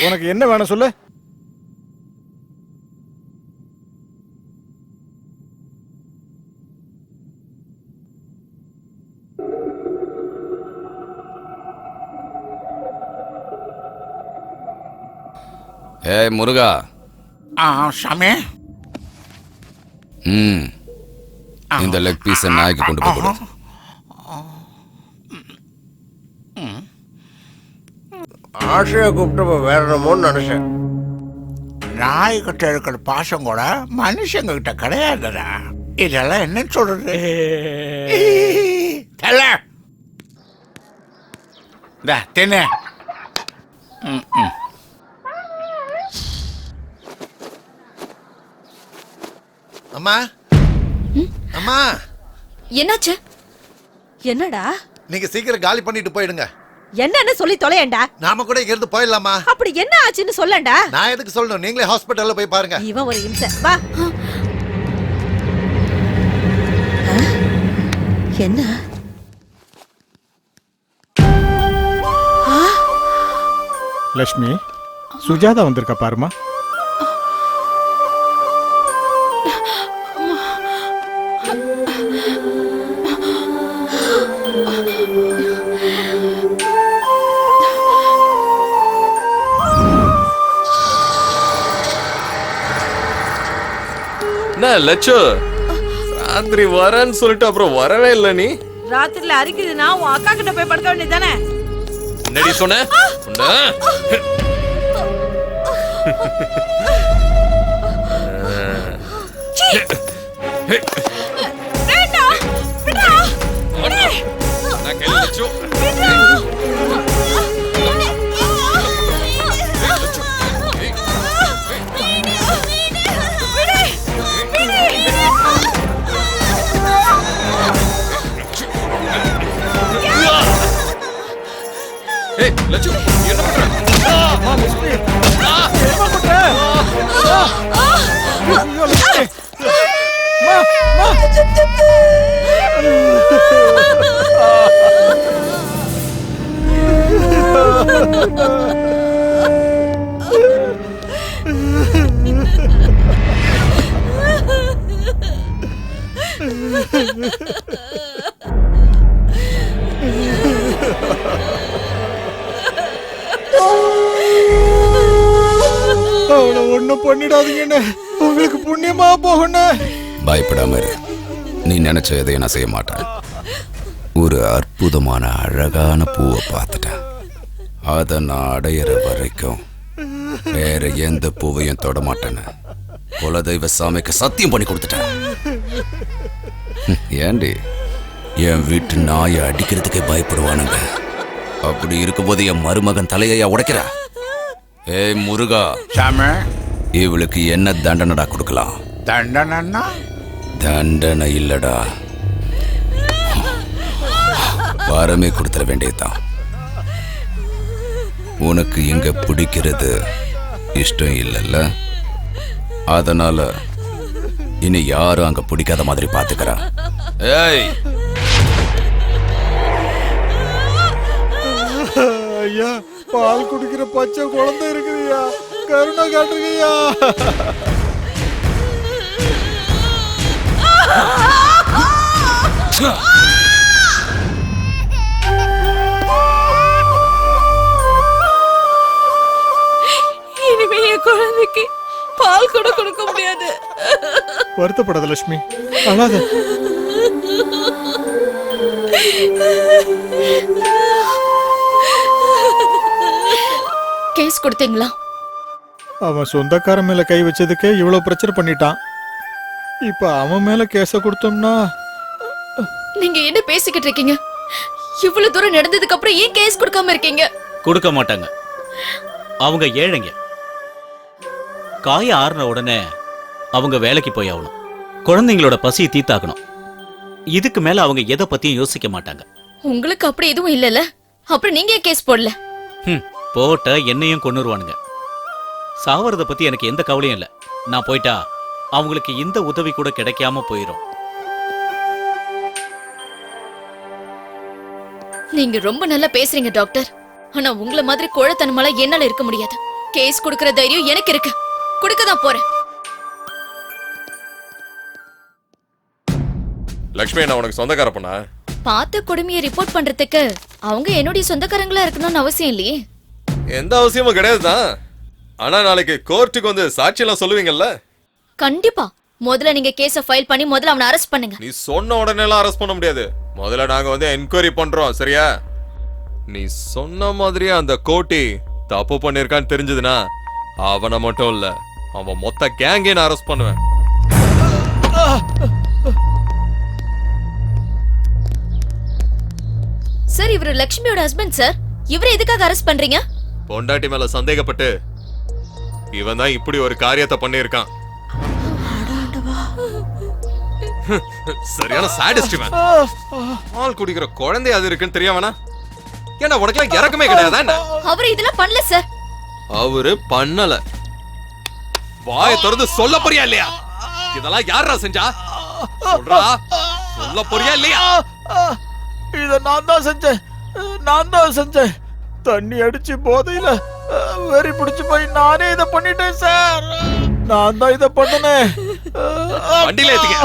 உனக்கு என்ன வேணும் சொல்லு. ஏய் முருகா. சாமி. இந்த லெக் பீஸ் நாய்க்கு கொண்டு போய் கொடு. ஆசையை கூப்பிட்டு வேற என்னமோன்னு நினைச்சேன். நாய்கிட்ட இருக்கிற பாசம் கூட மனுஷங்க கிட்ட கிடையாதுடா. இதெல்லாம் என்ன சொல்றது? தின்னு. அம்மா, அம்மா. என்னாச்சு? என்னடா? நீங்க சீக்கிரம் காலி பண்ணிட்டு போயிடுங்க. என்னன்னு சொல்லி தொலையண்டா. நாம கூட இங்க இருந்து போயிடலாமா? அப்படி என்ன ஆச்சுன்னு சொல்லண்டா. நான் எதுக்கு சொல்லணும்? நீங்களே ஹாஸ்பிடல்ல போய் பாருங்க. இவன் ஒரு இம்சை. வா. என்ன? லட்சுமி, சுஜாதா வந்திருக்கா பாருமா. என்ன லட்சு, ராத்திரி வரேன்னு சொல்லிட்டு அப்புறம் வரவே இல்லை. நீ ராத்திரில அரிக்குதுன்னா உன் அக்கா கிட்ட போய் படுக்க வேண்டியதானே? என்னடி சொன்ன? லட்சு என்ன பண்ற? அவனை ஒண்ணும் பண்ணிடாதீங்கன்னு உங்களுக்கு புண்ணியமா போகணும். பயப்படாம இரு. நீ நினைச்ச எதையும் நான் செய்ய மாட்டேன். ஒரு அற்புதமான அழகான பூவை பார்த்துட்டேன். அதை நான் அடையிற வரைக்கும் வேற எந்த பூவையும் தொட மாட்டேன்னு குலதெய்வ சாமிக்கு சத்தியம் பண்ணி கொடுத்துட்டேன். ஏண்டி என் வீட்டு நாயை அடிக்கிறதுக்கே பயப்படுவானுங்க. அப்படி இருக்கும்போது என் மருமகன் தலையா உடைக்கிற? ஏய் முருகா, இவளுக்கு என்ன தண்டனைடா கொடுக்கலாம்? தண்டனைன்னா? தண்டனை இல்லடா, வரமே கொடுத்துட வேண்டியதுதான். உனக்கு இங்க பிடிக்கிறது இஷ்டம் இல்லைல்ல, அதனால இனி யாரும் அங்க பிடிக்காத மாதிரி பாத்துக்கிறா. ஏய் ஐயா, பால் குடிக்கிற பச்சை குழந்தை இருக்குதுயா, கருணை காட்டுங்கய்யா. இனிமே என் குழந்தைக்கு பால் கூட கொடுக்க முடியாது. வருத்தப்படாத லட்சுமி, அழாத. கேஸ் கொடுத்தீங்களா? அவன் சொந்தக்காரன் மேல கை வச்சதுக்கே இவ்வளவு பிரச்சனை பண்ணிட்டான். இப்ப அவன் மேல கேஸ கொடுத்தோம்னா நீங்க என்ன பேசிக்கிட்டு இருக்கீங்க? இவ்வளவு தூரம் நடந்ததுக்கு அப்புறம் ஏன் கேஸ் கொடுக்காம இருக்கீங்க? கொடுக்க மாட்டாங்க. அவங்க ஏழைங்க. காய ஆறுன உடனே அவங்க வேலைக்கு போய் ஆகணும். குழந்தைங்களோட பசியை தீத்தாக்கணும். இதுக்கு மேல அவங்க எதை பத்தியும் யோசிக்க மாட்டாங்க. உங்களுக்கு அப்படி எதுவும் இல்லல, அப்புறம் நீங்க ஏன் கேஸ் போடல? போட்ட என்னையும் கொன்னுருவானுங்க. சாவறத பத்தி எனக்கு எந்த கவலையும் இல்ல. நான் போயிட்டா அவங்களுக்கு இந்த உதவி கூட கிடைக்காம போயிரும். நீங்க ரொம்ப நல்லா பேசுறீங்க டாக்டர். ஆனா உங்கள மாதிரி கோழத்தனமால என்னால இருக்க முடியாது. கேஸ் கொடுக்கிற தைரியம் எனக்கு இருக்கு. கொடுக்க தான் போறேன். லக்ஷ்மி, நான் உனக்கு சொந்தக்கார பொண்ணா? பார்த்த கொடுமையை ரிப்போர்ட் பண்றதுக்கு அவங்க என்னுடைய சொந்தக்காரங்களா இருக்கணும்னு அவசியம் இல்லையே. எந்த அவசியமும் கிடையாதுதான். ஆனா நாளைக்கு கோர்ட்டுக்கு வந்து சாட்சியெல்லாம் சொல்லுவீங்கல்ல? கண்டிப்பா. முதல்ல நீங்க கேஸ ஃபைல் பண்ணி முதல்ல அவனை அரெஸ்ட் பண்ணுங்க. நீ சொன்ன உடனே எல்லாம் அரெஸ்ட் பண்ண முடியாது. முதல்ல நாங்க வந்து என்கொயரி பண்றோம், சரியா? நீ சொன்ன மாதிரியே அந்த கோட்டி தப்பு பண்ணிருக்கான்னு தெரிஞ்சதுன்னா அவனை மட்டும் இல்ல, அவன் மொத்த கேங்கே நான் அரெஸ்ட் பண்ணுவேன். சார், இவரு லட்சுமியோட ஹஸ்பண்ட் சார். இவரை எதுக்காக அரெஸ்ட் பண்றீங்க? பொண்டாட்டி மேல சந்தேகப்பட்டு இவன் தான் இப்படி ஒரு காரியத்தை பண்ணிருக்கான். சரியான சாடிஸ்ட் இவன். பால் குடிக்கிற குழந்தை அது இருக்குன்னு தெரியவனா? ஏன்னா உனக்கு இறக்கமே கிடையாதா என்ன? அவர் இதெல்லாம் பண்ணல சார். அவரு பண்ணல. வாயை திறந்து சொல்ல போறியா இல்லையா? இதெல்லாம் யாரா செஞ்சா? சொல்றா, சொல்ல போறியா இல்லையா? இத நான் தான் செஞ்சேன். தண்ணி அடிச்சு போதையில வெறி பிடிச்சு போய் நானே இத பண்ணிட்டேன் சார். நான் தான் இத பண்ணனேன். வண்டியில ஏத்திக்க.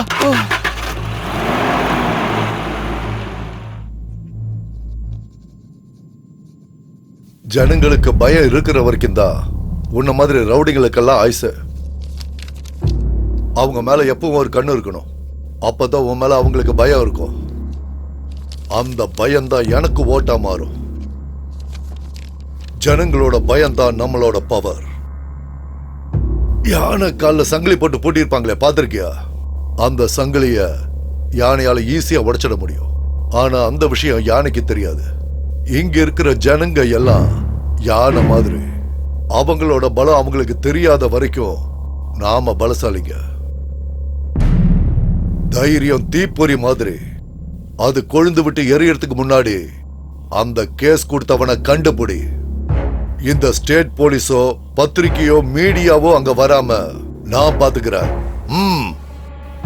ஜனங்களுக்கு பயம் இருக்கிற வரைக்கும் தான் உன்ன மாதிரி ரவுடிங்களுக்கெல்லாம் ஆயுசு. அவங்க மேல எப்பவும் ஒரு கண்ணு இருக்கணும். அப்பதான் உன் மேல அவங்களுக்கு பயம் இருக்கும். அந்த பயம்தான் எனக்கு ஓட்டா மாறும். ஜனங்களோட பயம்தான் நம்மளோட பவர். யானை காலில் சங்கிலி போட்டு பூட்டியிருப்பாங்களே, பார்த்திருக்கியா? அந்த சங்கிலிய யானையால ஈஸியா உடைச்சிட முடியும். ஆனா அந்த விஷயம் யானைக்கு தெரியாது. இங்க இருக்கிற ஜனங்க எல்லாம் யானை மாதிரி. அவங்களோட பலம் அவங்களுக்கு தெரியாத வரைக்கும் நாம பலசாலிங்க. தைரியம் தீப்பொறி மாதிரி. அது கொழுந்து விட்டு எரியறதுக்கு முன்னாடி அந்த கேஸ் கொடுத்தவனை கண்டுபிடி. இந்த ஸ்டேட் போலீஸோ பத்திரிகையோ மீடியாவோ அங்க வராம நான் பாத்துக்கிறேன்.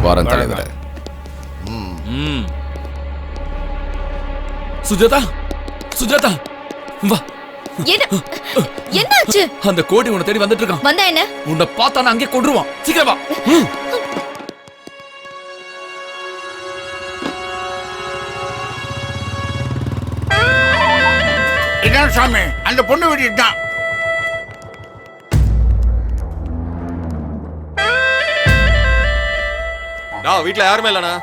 வாரம் தலைவரே. சுஜாதா, சுஜாதா, வா என்னாச்சு? அந்த கோடி உன்னை தேடி வந்துட்டு இருக்கான். வந்தா என்ன? உன்னை பார்த்தான அங்கே கொன்றுவான். சீக்கிரம் வா. இதான் சாமி அந்த பொண்ணு வீட்டு தான். வீட்டுல யாருமே இல்லண்ணா.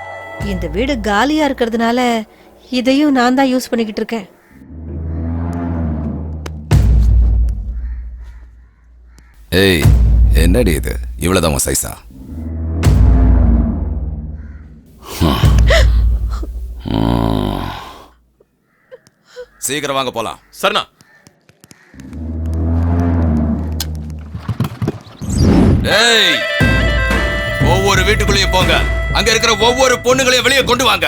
இந்த வீடு காலியா இருக்கிறதுனால இதையும் நான் தான் யூஸ் பண்ணிக்கிட்டு இருக்கேன். ஏய், என்னடி இது? இவ்வளவுதான் உன் சைஸா? சீக்கிரம் வாங்க போலாம். சரிண்ணா. ஏய், ஒவ்வொரு வீட்டுக்குள்ளேயும் போங்க. அங்க இருக்கிற ஒவ்வொரு பொண்ணுகளையும் வெளியே கொண்டு வாங்க.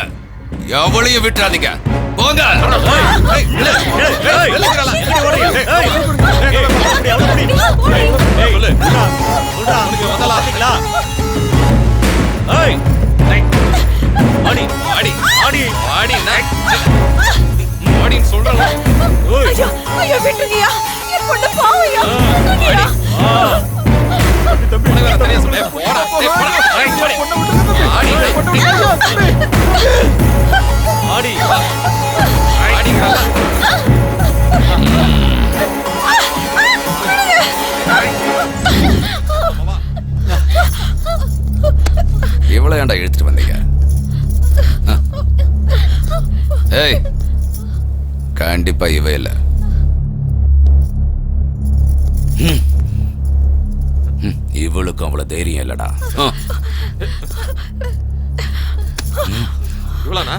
எவளையும் விட்டுறாதீங்க. போங்க. இவ்வளவு ஏன்டா எடுத்துட்டு வந்தீங்க? ஏய், கண்டிப்பா இவ இல்ல. இவளுக்கும் அவ்வளவு தைரியம் இல்லடா. இவ்வளோண்ணா?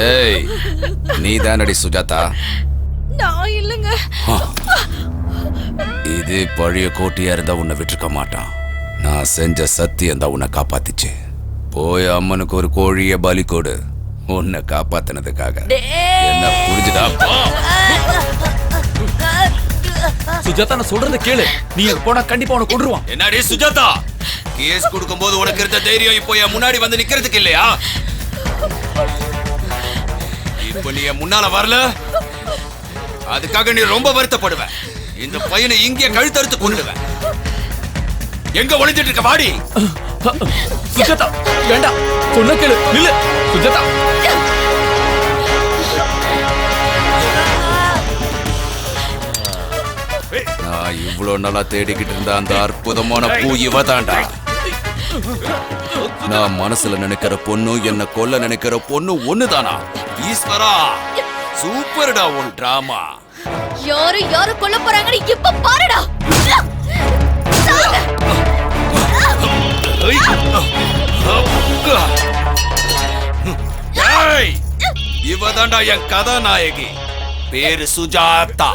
ஏய், நீ தானடி சுஜாதா? நான் இல்லைங்க. இது பழைய கோட்டையா இருந்தா உன்னை விட்டுருக்க மாட்டான். நான் செஞ்ச சத்தியம் தான் உன்னை காப்பாத்திச்சு. போய் அம்மனுக்கு ஒரு கோழிய பலி கொடு, உன்னை காப்பாத்தினதுக்காக. என்ன புரிஞ்சுதா? சுஜாதா, நான் சொல்றத கேளு. நீ போனா கண்டிப்பா உனக்கு கொன்றுவான். என்னடி சுஜாதா, கேஸ் கொடுக்கும்போது உனக்கு இருந்த தைரியம் இப்போ என் முன்னாடி வந்து நிக்கிறதுக்கு இல்லையா? இப்போ நீ என் முன்னால வரல, அதுக்காக நீ ரொம்ப வருத்தப்படுவ. இந்த பையனை இங்கே கழுத்தறுத்து கொண்டுடுவேன். எங்க ஒளிஞ்சிட்டு இருக்க? வாடி. சுஜாதா, வேண்டாம். சொன்ன கேளு. நில்லு சுஜாதா. நான் இவ்வளவு நாளா தேடிக்கிட்டு இருந்த அந்த அற்புதமான பூ இவ தாண்டா. நான் மனசுல நினைக்கிற பொண்ணு, என்ன கொல்ல நினைக்கிற பொண்ணு ஒண்ணுதானா? ஈஸ்வரா, சூப்பர்டா உன் டிராமா. யாரு யாரு கொல்ல போறாங்கன்னு இப்ப பாருடா. இவ தாண்டா என் கதாநாயகி. பேரு சுஜாதா.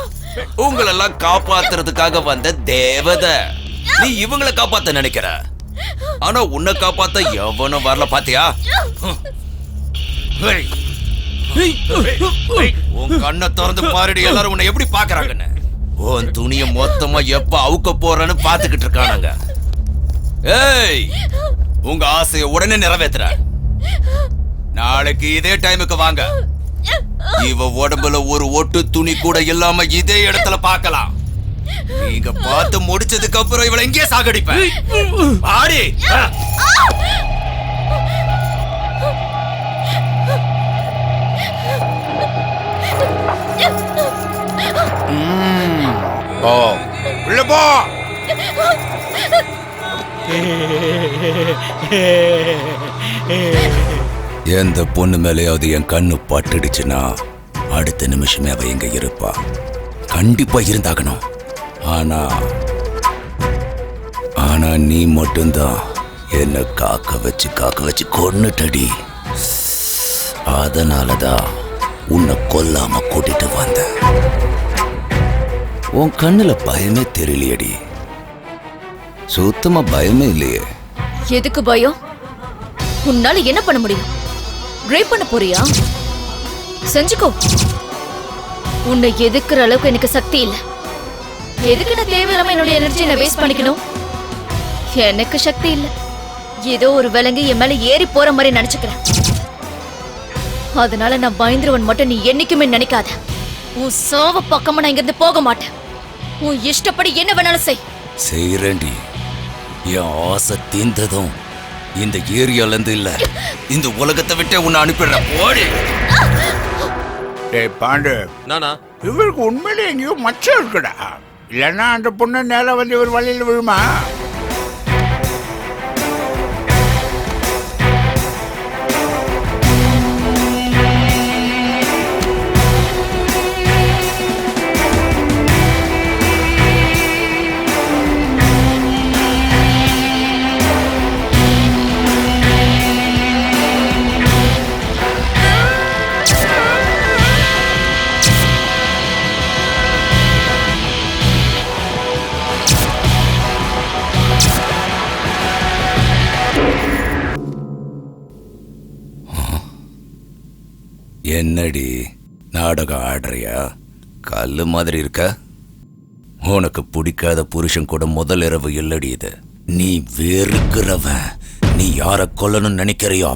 உங்களெல்லாம் காப்பாத்துறதுக்காக வந்த தேவதை. நீ இவங்களை காப்பாத்த நினைக்கிற, ஆனா உன்னை காப்பாத்த எவனும் வரல. பாத்தியா? உன் கண்ணை திறந்து பாருடி, எல்லாரும் உன்னை எப்படி பாக்குறாங்கன்னு. உன் துணிய மொத்தமா எப்ப அவுக்க போறன்னு பாத்துக்கிட்டு இருக்கானுங்க. ஏய், உங்க ஆசைய உடனே நிறைவேத்துற. நாளைக்கு இதே டைமுக்கு வாங்க. இவ உடம்புல ஒரு ஒட்டு துணி கூட இல்லாம இதே இடத்துல பார்க்கலாம். நீங்க பார்த்து முடிச்சதுக்கு அப்புறம் இவளை எங்கே சாகடிப்பேன். ஆடி. ஓ, உள்ள போ. எந்த பொண்ணு மேலேயாவது என் கண்ணு பட்டுடுச்சுன்னா அடுத்த நிமிஷமே அவ எங்க இருப்பா. கண்டிப்பா இருந்தாகணும். ஆனா நீ மட்டும்தான் என்ன காக்க வச்சு கொன்னுட்டடி. அதனாலதான் உன்னை கொல்லாம கூட்டிட்டு வந்த. உன் கண்ணுல பயமே தெரியலையடி. சுத்தமா பயமே இல்லையே. எதுக்கு பயம்? உன்னால என்ன பண்ண முடியும்? ரேப் பண்ண போறியா? செஞ்சுக்கோ. உன்னை எதுக்குற அளவுக்கு எனக்கு சக்தி இல்ல. எதுக்கு நான் தேவையில்லாம என்னோட எனர்ஜி நான் வேஸ்ட் பண்ணிக்கணும்? எனக்கு சக்தி இல்ல. ஏதோ ஒரு விலங்கு என் மேல ஏறி போற மாதிரி நினைச்சுக்கிறேன். அதனால நான் பயந்துருவன் மட்டும் நீ என்னைக்குமே நினைக்காத. உன் சாவ பக்கமா நான் இங்கிருந்து போக மாட்டேன். உன் இஷ்டப்படி என்ன வேணாலும் செய். செய்யறேன்டி. என் ஆசை தீர்ந்ததும் இந்த ஏரியால இருந்து இல்ல, இந்த உலகத்தை விட்டே உன்னை அனுப்பிடுறேன். ஓடி. டேய் பாண்டு, நானா இவருக்கு உண்மையிலே எங்கேயோ மச்சம் இருக்குடா. இல்லைன்னா அந்த பொண்ணு நேரம் வந்து இவர் வழியில் விழுமா? என்னடி நாடகம் ஆடுறியா? கல்லு மாதிரி இருக்க. உனக்கு பிடிக்காத புருஷன் கூட முதல் இரவு இல்லடி இது. நீ வெறுக்கிறவன். நீ யார கொல்லணும்னு நினைக்கிறியோ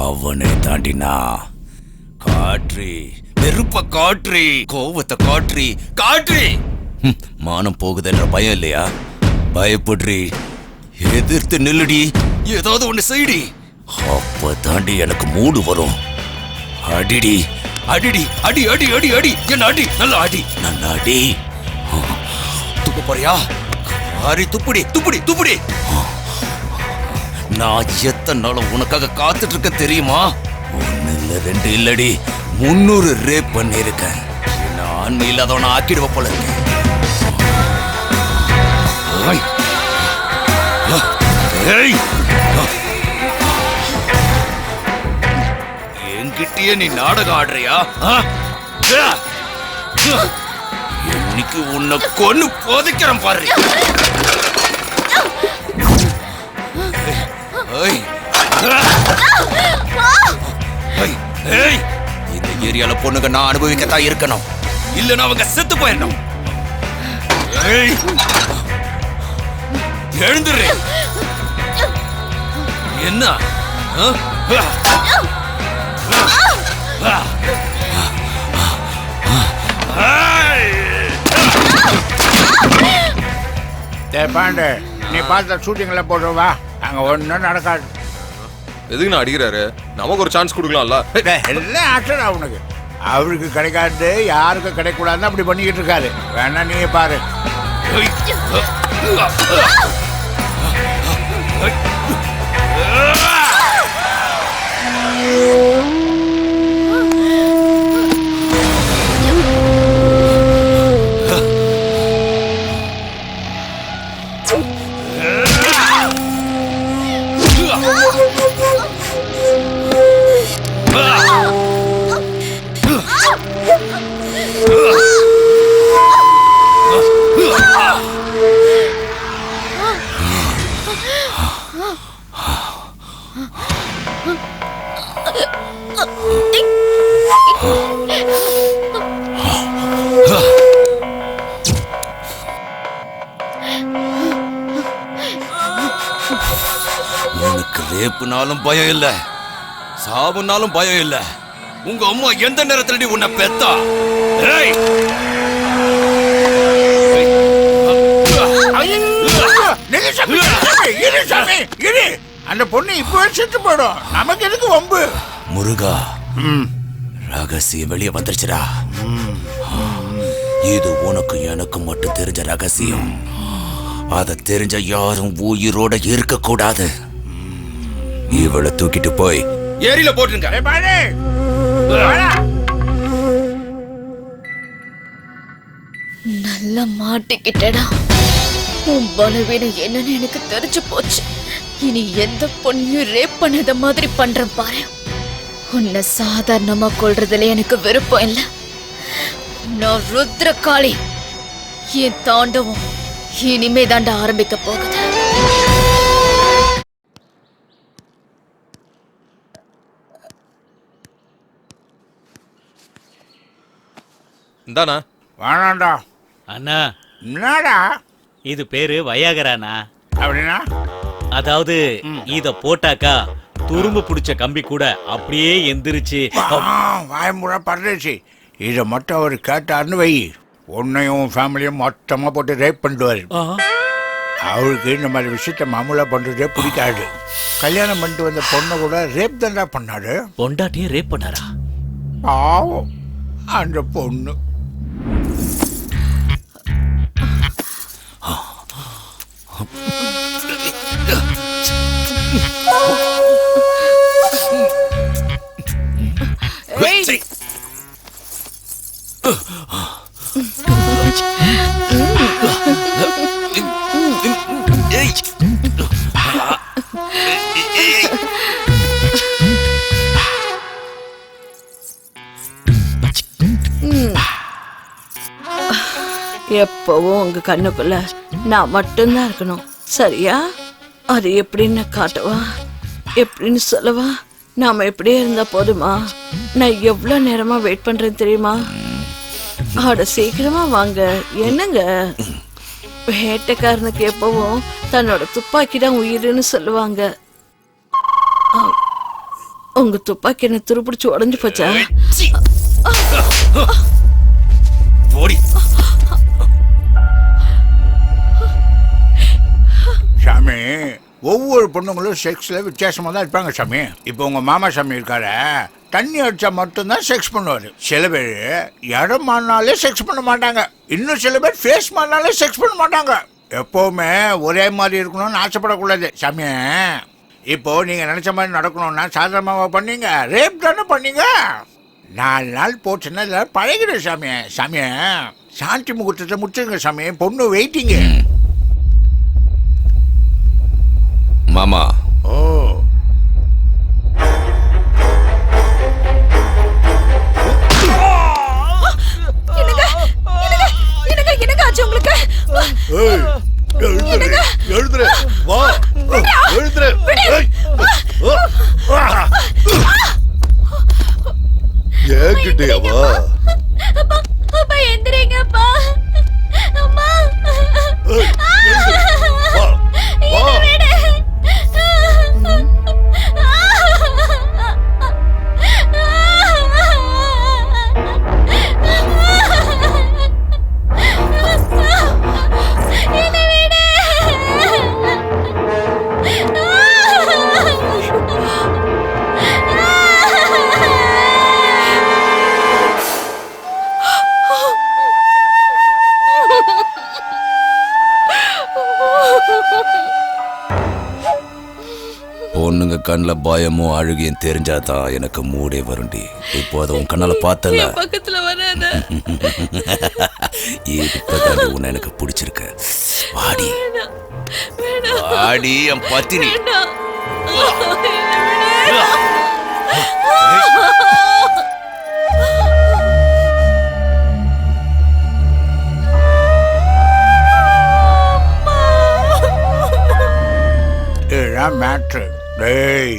அவனை தாண்டினா காற்றி வெறுப்ப காற்றி கோவத்தை காற்றி மானம் போகுதுன்ற பயம் இல்லையா? பயப்படுறி, எதிர்த்து நில்லுடி, ஏதாவது ஒண்ணு செய்டி. அப்ப தாண்டி எனக்கு மூடு வரும். அடிடி அடிடி அடி அடி அடி அடி என்ன அடி, நல்லா அடி, நல்லா அடி. துப்பு போறியா? அரி துப்புடி துப்புடி துப்புடி. நான் எத்தனை நாளும் உனக்காக காத்துட்டு இருக்க தெரியுமா? 1 இல்ல 2 இல்லடி 300 ரேப் பண்ணிருக்கேன். என்ன ஆண்மை இல்லாதவன ஆக்கிடுவ போல இருக்கு. என்கிட்டயே நீ நாடகம் ஆடுறியா? இன்னைக்கு உன்னை கொன்னு போதைக்கிறேன் பாரு. இந்த ஏரியால பொண்ணுங்க நான் அனுபவிக்கத்தான் இருக்கணும், இல்லன்னா அவங்க செத்து போயிடணும். எழுந்துரு. என்ன பாண்டு, நீ பார்த்த ஷூட்டிங்ல போடுவா, அங்க ஒன்றும் நடக்காது. எதுக்கு நான் அடிக்கிறாரு? நமக்கு ஒரு சான்ஸ் கொடுக்கலாம்ல. எல்லாம் ஆக்டர் அவனுக்கு. அவருக்கு கிடைக்காது, யாருக்கும் கிடைக்கூடாதுன்னு அப்படி பண்ணிக்கிட்டு இருக்காரு. வேணா நீ பாரு. உனக்கு ரேப்புனாலும் பயம் இல்ல, சாவுனாலும் பயம் இல்ல. உங்க அம்மா எந்த நேரத்துல உன்னை பெத்தா? அந்த பொண்ணு இப்ப செத்து போடும், நமக்கு எதுக்கு வம்பு? முருகா, ரகசியம் வெளியே வந்துருச்சுடா. இது உனக்கு எனக்கு மட்டும் தெரிஞ்ச ரகசியம். அதை தெரிஞ்ச யாரும் உயிரோட இருக்க கூடாது. இவளை தூக்கிட்டு போய் ஏரியில போட்டுருங்க. நல்லா மாட்டிக்கிட்டடா. உன் பலவீனம் என்னன்னு எனக்கு தெரிஞ்சு போச்சு. இனி எந்த பொண்ணையும் ரேப் பண்ணத மாதிரி பண்றேன் பாரு. உன்னை சாதாரணமா கொல்றதுல எனக்கு விருப்பம் இல்லை. நான் ருத்ரகாளி. என் தாண்டவம் இனிமே தாண்டா ஆரம்பிக்க போகுது. இந்தானா? அண்ணா, என்னடா இது பேரு வயாகரானா? அப்படின்னா அதாவது இத போட்டாக்கா துரும்பு பிடிச்ச கம்பி கூட அப்படியே எந்திரிச்சு வாய்முறை பரதேசி, இதை மட்டும் அவர் கேட்டார்னு வை, உன்னையும் ஃபேமிலியும் மொத்தமாக போட்டு ரேப் பண்ணிடுவார். அவருக்கு இந்த மாதிரி விஷயத்த மாமூலா பண்றதே பிடிக்காது. கல்யாணம் பண்ணிட்டு வந்த பொண்ணை கூட ரேப் தான்டா பண்ணாரு. பொண்டாட்டியே ரேப் பண்ணாரா? பாவம் அந்த பொண்ணு. எப்பவும் உங்க கண்ணுக்குள்ள நான் மட்டும்தான் இருக்கணும், சரியா? அது எப்படின்னு காட்டவா, எப்படின்னு சொல்லவா? நாம எப்படியே இருந்தா போதுமா? நான் எவ்வளவு நேரமா வெயிட் பண்றேன் தெரியுமா? அட சீக்கிரமா வாங்க. என்னங்க, வேட்டைக்காரனுக்கு எப்பவும் தன்னோட துப்பாக்கி தான் உயிருன்னு சொல்லுவாங்க. உங்க துப்பாக்கி என்ன துருப்பிடிச்சு உடஞ்சு போச்சா? சாமி, ஒவ்வொரு பொண்ணுங்களும் செக்ஸ்ல வித்தியாசமா தான் இருப்பாங்க சாமி. இப்போ உங்க மாமா சாமி இருக்காரு, தண்ணி அடிச்சா மட்டும்தான் செக்ஸ் பண்ணுவாரு. சில பேர் இடம் மாறினாலே செக்ஸ் பண்ண மாட்டாங்க. இன்னும் சில பேர் ஃபேஸ் மாறினாலே செக்ஸ் பண்ண மாட்டாங்க. எப்பவுமே ஒரே மாதிரி இருக்கணும்னு ஆசைப்படக்கூடாது சாமி. இப்போ நீங்க நினைச்ச மாதிரி நடக்கணும்னா சாதாரணமாக பண்ணீங்க, ரேப் தானே பண்ணீங்க. 4 நாள் போச்சுன்னா எல்லாரும் பழகிடும் சாமி. சாமி, சாந்தி முகூர்த்தத்தை முடிச்சுங்க சாமி, பொண்ணு வெயிட்டிங்க. மாமா, ஓ, என்னங்க ஆச்சு உங்களுக்கு? எழுதுற வா, எழுதுற. ஏகிட்டே வா. அப்பா எந்திரிங்கப்பா. அம்மா, பொண்ணுங்க கண்ணில் பயமும் அழுகையும் தெரிஞ்சாதான் எனக்கு மூடே வருண்டி. இப்போ அதை உன் கண்ணால பார்த்தல, பக்கத்துல வராத. இப்பதான் உன்னை எனக்கு பிடிச்சிருக்கு. வாடி வாடி என் பத்தினி. இதுதான் மேட்ரு. டேய்,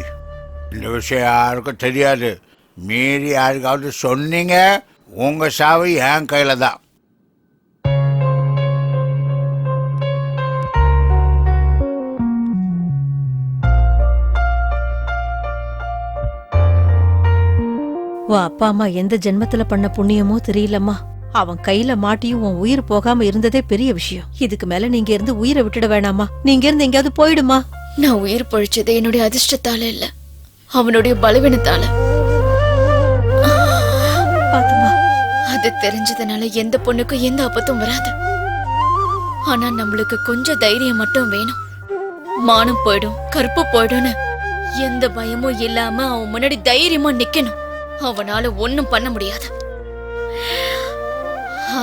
இந்த விஷயம் யாருக்கும் தெரியாது. மீறி யாருக்காவது சொன்னீங்க, உங்க சாவு என் கையில தான். உன் அப்பா அம்மா எந்த ஜென்மத்துல பண்ண புண்ணியமோ தெரியலம்மா. அவன் கையில மாட்டியும் உன் உயிர் போகாம இருந்ததே பெரிய விஷயம். இதுக்கு மேல நீங்க இருந்து உயிரை விட்டுட வேணாமா? நீங்க இருந்து எங்கேயாவது போயிடுமா? நான் உயிர் பொழிச்சது என்னுடைய அதிர்ஷ்டத்தால இல்ல, அவனுடைய பலவீனத்தால. அது தெரிஞ்சதுனால எந்த பொண்ணுக்கும் எந்த ஆபத்தும் வராது. ஆனா நம்மளுக்கு கொஞ்சம் தைரியம் மட்டும் வேணும். மானம் போயிடும், கற்பு போயிடும்னு எந்த பயமும் இல்லாம அவன் முன்னாடி தைரியமா நிக்கணும். அவனால ஒண்ணும் பண்ண முடியாது.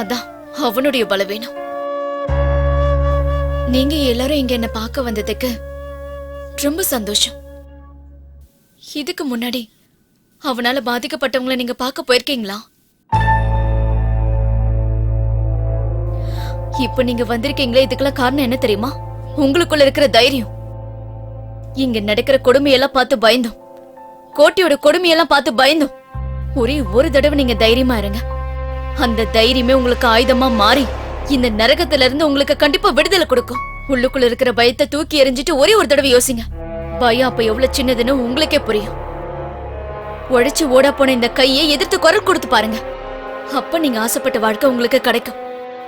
அதான் அவனுடைய பலவீனம். நீங்க எல்லாரும் இங்க என்ன பார்க்க வந்ததுக்கு ரொம்ப சந்தோஷம். இதுக்கு முன்னாடி அவனால பாதிக்கப்பட்டவங்களை நீங்க பார்க்க போயிருக்கீங்களா? இப்ப நீங்க வந்திருக்கீங்களே, இதுக்கெல்லாம் காரணம் என்ன தெரியுமா? உங்களுக்குள்ள இருக்கிற தைரியம். இங்க நடக்கிற கொடுமையெல்லாம் பார்த்து பயந்தோம், கோட்டையோட கொடுமையெல்லாம் பார்த்து பயந்தோம். ஒரே ஒரு தடவை நீங்க தைரியமா இருங்க. அந்த தைரியமே உங்களுக்கு ஆயுதமா மாறி இந்த நரகத்துல இருந்து உங்களுக்கு கண்டிப்பா விடுதலை கொடுக்கும். உள்ளுக்குள்ள இருக்கிற பயத்தை தூக்கி எறிஞ்சிட்டு ஒரே ஒரு தடவை யோசிங்க. பயம் அப்ப எவ்வளவு சின்னதுன்னு உங்களுக்கே புரியும். உழைச்சு ஓடா போன இந்த கையை எதிர்த்து குரல் கொடுத்து பாருங்க. அப்ப நீங்க ஆசைப்பட்ட வாழ்க்கை உங்களுக்கு கிடைக்கும்.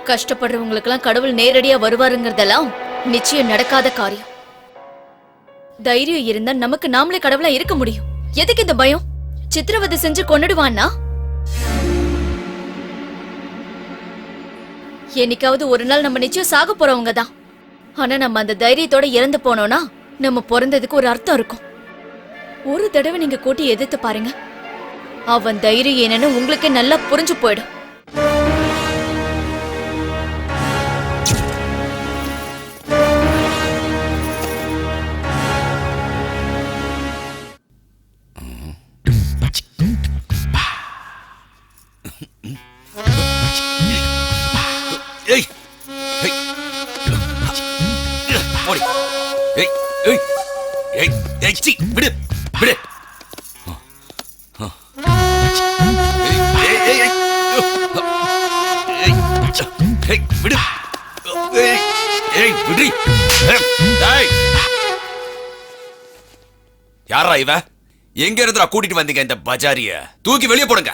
கஷ்டப்படுறவங்களுக்கெல்லாம் கடவுள் நேரடியா வருவாருங்கிறதெல்லாம் நிச்சயம் நடக்காத காரியம். தைரியம் இருந்தா நமக்கு நாமளே கடவுளா இருக்க முடியும். எதுக்கு இந்த பயம்? சித்திரவதை செஞ்சு கொன்னுடுவான்னா என்னைக்காவது ஒரு நாள் நம்ம நிச்சயம் சாக போறவங்க தான். ஆனா நம்ம அந்த தைரியத்தோட இறந்து போனோம்னா நம்ம பிறந்ததுக்கு ஒரு அர்த்தம் இருக்கும். ஒரு தடவை நீங்க கூட்டி எதிர்த்து பாருங்க. அவன் தைரியம் என்னன்னு உங்களுக்கு நல்லா புரிஞ்சு போயிடும். ஏய் ஏய் ஓடி ஏய் ஏய் ஏய் ஏய் சி விடு விடு ஏய் ஏய் ஏய் ஏய் விடு ஏய் ஏய் விடு ஏய் யாரா இவ? எங்க இருந்துடா கூட்டிட்டு வந்தீங்க இந்த பஜாரிய? தூக்கி வெளியே போடுங்க.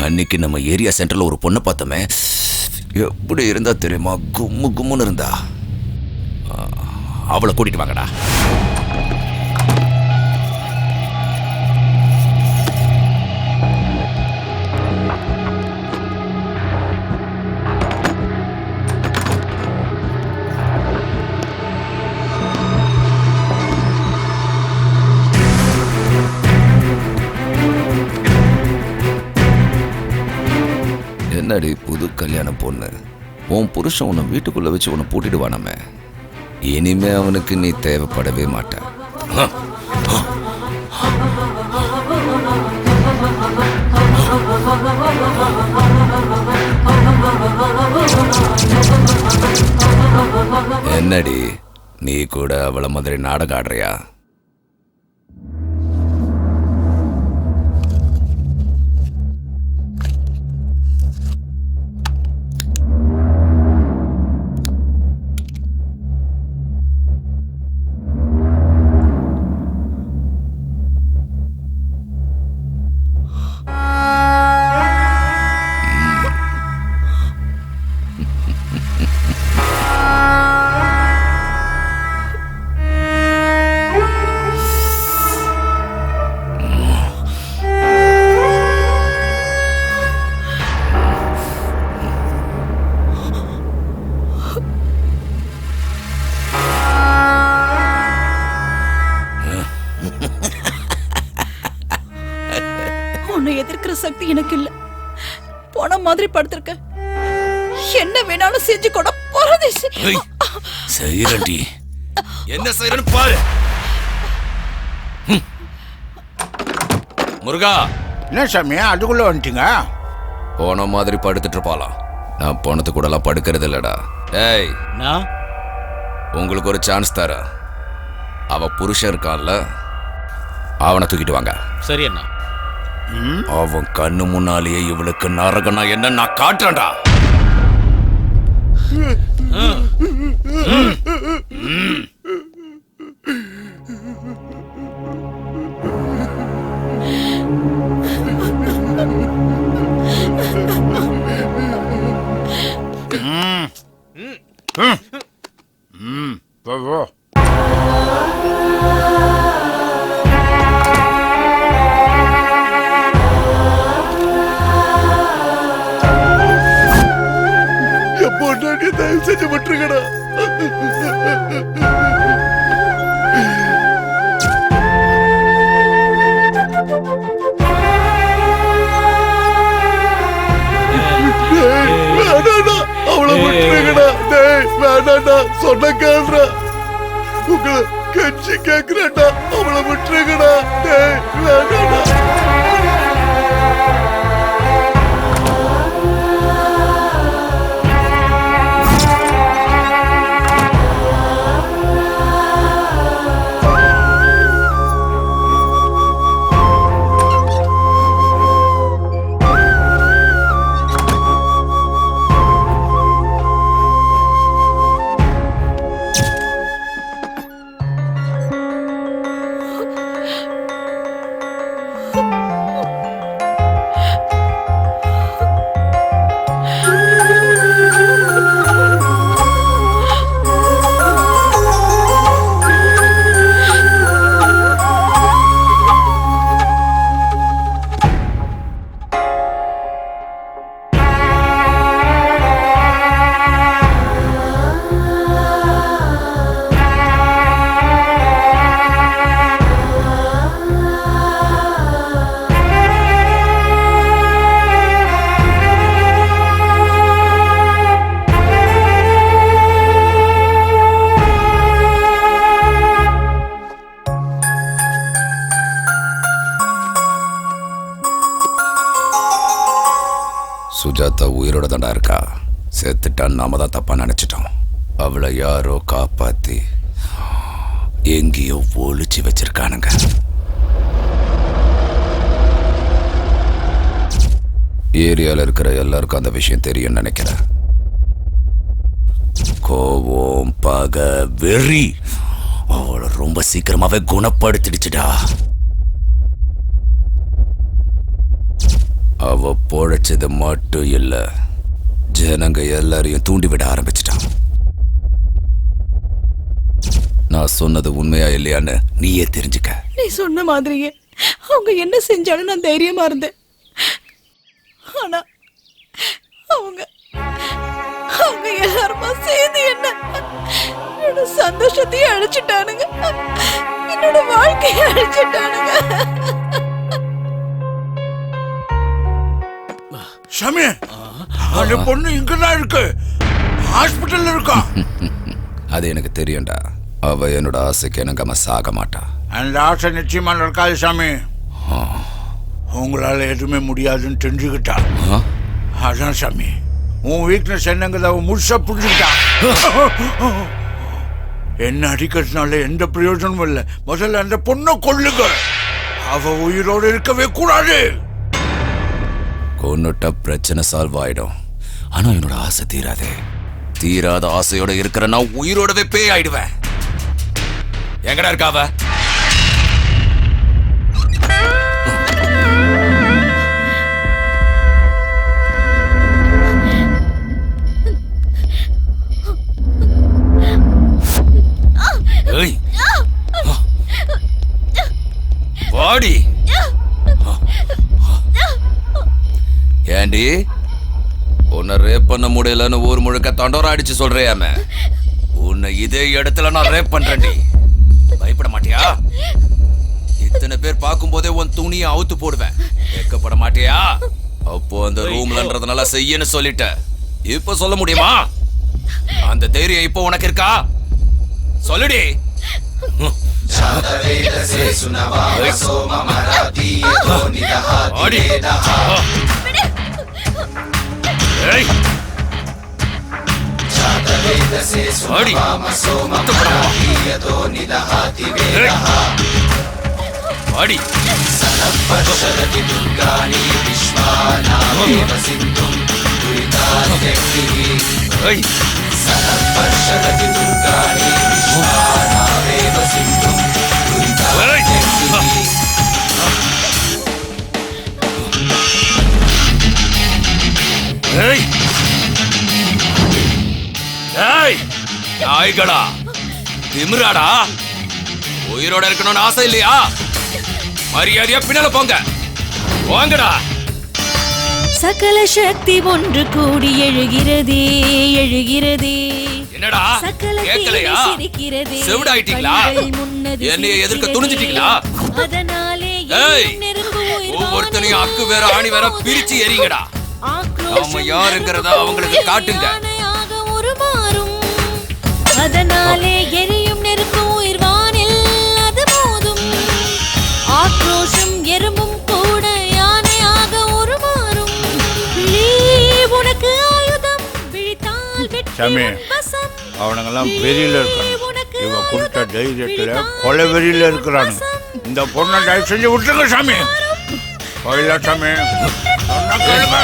அன்னைக்கு நம்ம ஏரியா சென்டர்ல ஒரு பொண்ணை பார்த்தோமே, எப்படி இருந்தா தெரியுமா? கும்மு கும்முன்னு இருந்தா. அவளை கூட்டிட்டு வாங்கடா. என்னடி புது கல்யாண பொண்ணு, உன் புருஷன் உன்னை வீட்டுக்குள்ள வச்சு உன்னை பூட்டிடுவானாமே. இனிமே அவனுக்கு நீ தேவைப்படவே மாட்ட. என்னடி நீ கூட அவளை மாதிரி நாடகம் ஆடுறியா? எதிர்க்கிற சக்தி எனக்கு இல்ல. போன மாதிரி படுத்திருக்க. என்ன வேணாலும் செஞ்சு கூட பரதேசி. செய்யறடி, என்ன செய்யறன்னு பாரு. முருகா, என்ன சாமி அதுக்குள்ள வந்துட்டீங்க? போன மாதிரி படுத்துட்டு இருப்பாளாம். நான் போனது கூட எல்லாம் படுக்கிறது இல்லடா. ஏய், உங்களுக்கு ஒரு சான்ஸ் தர. அவ புருஷன் இருக்கான்ல, அவனை தூக்கிட்டு வாங்க. சரி அண்ணா. அவன் கண்ணு முன்னாலேயே இவளுக்கு நரகனா என்ன நான் காட்டுறேன்டா. தயவு செஞ்சு விட்டுருங்கடா. அவளை விட்டுருங்கடா. வேணாண்டா, சொன்ன கேள்றா. உங்களை கட்சி கேட்கிறேன்டா. அவளை விட்டுருங்கடா. வேணாண்டா. ஆத்த உயிரோட தாண்டா இருக்கா. செத்துட்டான்னு நாம தான் தப்பா நினைச்சிட்டோம். அவளை யாரோ காப்பாத்தி எங்கேயோ ஒளிச்சு வச்சிருக்கானுங்க. ஏரியால இருக்கிற எல்லாருக்கும் அந்த விஷயம் தெரியும் நினைக்கிறேன். கோவம், பகை, வெறி அவளை ரொம்ப சீக்கிரமாவே குணப்படுத்திடுச்சுடா. அவ பொழைச்சது மட்டும் இல்ல, ஜனங்க எல்லாரையும் தூண்டிவிட ஆரம்பிச்சிட்டான். நான் சொன்னது உண்மையா இல்லையான்னு நீயே தெரிஞ்சுக்க. நீ சொன்ன மாதிரியே அவங்க என்ன செஞ்சாலும் நான் தைரியமா இருந்தேன். ஆனா அவங்க எல்லாருமா சேர்ந்து என்னோட சந்தோஷத்தையும் அழிச்சிட்டானுங்க, என்னோட வாழ்க்கையை அழிச்சிட்டானுங்க. சாமி, அந்த பொண்ணு இங்கதான் இருக்கு, ஹாஸ்பிட்டல்ல இருக்கா. அது எனக்கு தெரியும்டா. அவ என்னோட ஆசைக்கு எனக்கு சாக மாட்டா. அந்த ஆசை நிச்சயமா நடக்காது சாமி. உங்களால எதுவுமே முடியாதுன்னு தெரிஞ்சுக்கிட்டா. அதான் சாமி, உன் வீக்னஸ் என்னங்கிறத அவன் முழுசா புரிஞ்சுக்கிட்டா. என்ன அடிக்கிறதுனால எந்த பிரயோஜனமும் இல்லை. முதல்ல அந்த பொண்ணை கொல்லுங்க. அவ உயிரோடு இருக்கவே கூடாது. கொன்னுட்ட பிரச்சனை சால்வ் ஆயிடும். ஆனா என்னோட ஆசை தீராதே. தீராத ஆசையோட இருக்கிற நான் உயிரோடவே பேய் ஆயிடுவேன். எங்கடா இருக்காவ? வாடி. ஏண்டி உன்னை ரேப் பண்ண முடியலன்னு ஊர் முழுக்க தண்டோரா அடிச்சு சொல்றியாம, உன்னை இதே இடத்துல நான் ரேப் பண்றேன்டி. பயப்பட மாட்டியா? இத்தனை பேர் பார்க்கும் போதே உன் துணியை அவுத்து போடுவேன். கேட்கப்பட மாட்டியா? அப்போ அந்த ரூம்லன்றதுனால செய்யன்னு சொல்லிட்ட. இப்ப சொல்ல முடியுமா? அந்த தைரியம் இப்போ உனக்கு இருக்கா? சொல்லுடி. நாய்களா, திமிராடா, உயிரோட இருக்கணும்னு ஆசை இல்லையா? மரியாதையா பின்னால போங்க. வாங்கடா. சகல சக்தி ஒன்று கூடி எழுகிறதே எழுகிறதே. என்னடா கேட்கலையா? செவிடாயிட்டீங்களா? என்னைய எதிர்க்க துணிஞ்சிட்டீங்களா? அதனாலே ஒவ்வொருத்தனையும் அக்கு வேற ஆணி வேற பிரிச்சு எறிங்கடா. நாம யாருங்கிறதா அவங்களுக்கு காட்டுங்க. அதனாலே எரியும் நெருப்பு உயிர் வானில் அது மோதும். ஆக்ரோஷம் எறும்பும் கூட யானையாக உருமாறும். உனக்கு ஆயுதம் விழித்தால் சாமி, அவனுங்கெல்லாம் வெறியில இருக்காங்க. இவ கொடுத்த தைரியத்துல கொலை வெறியில இருக்கிறாங்க. இந்த பொண்ணை தயவு செஞ்சு விட்டுருங்க சாமி. கோயிலா சாமி, சொன்னா கேளுங்க.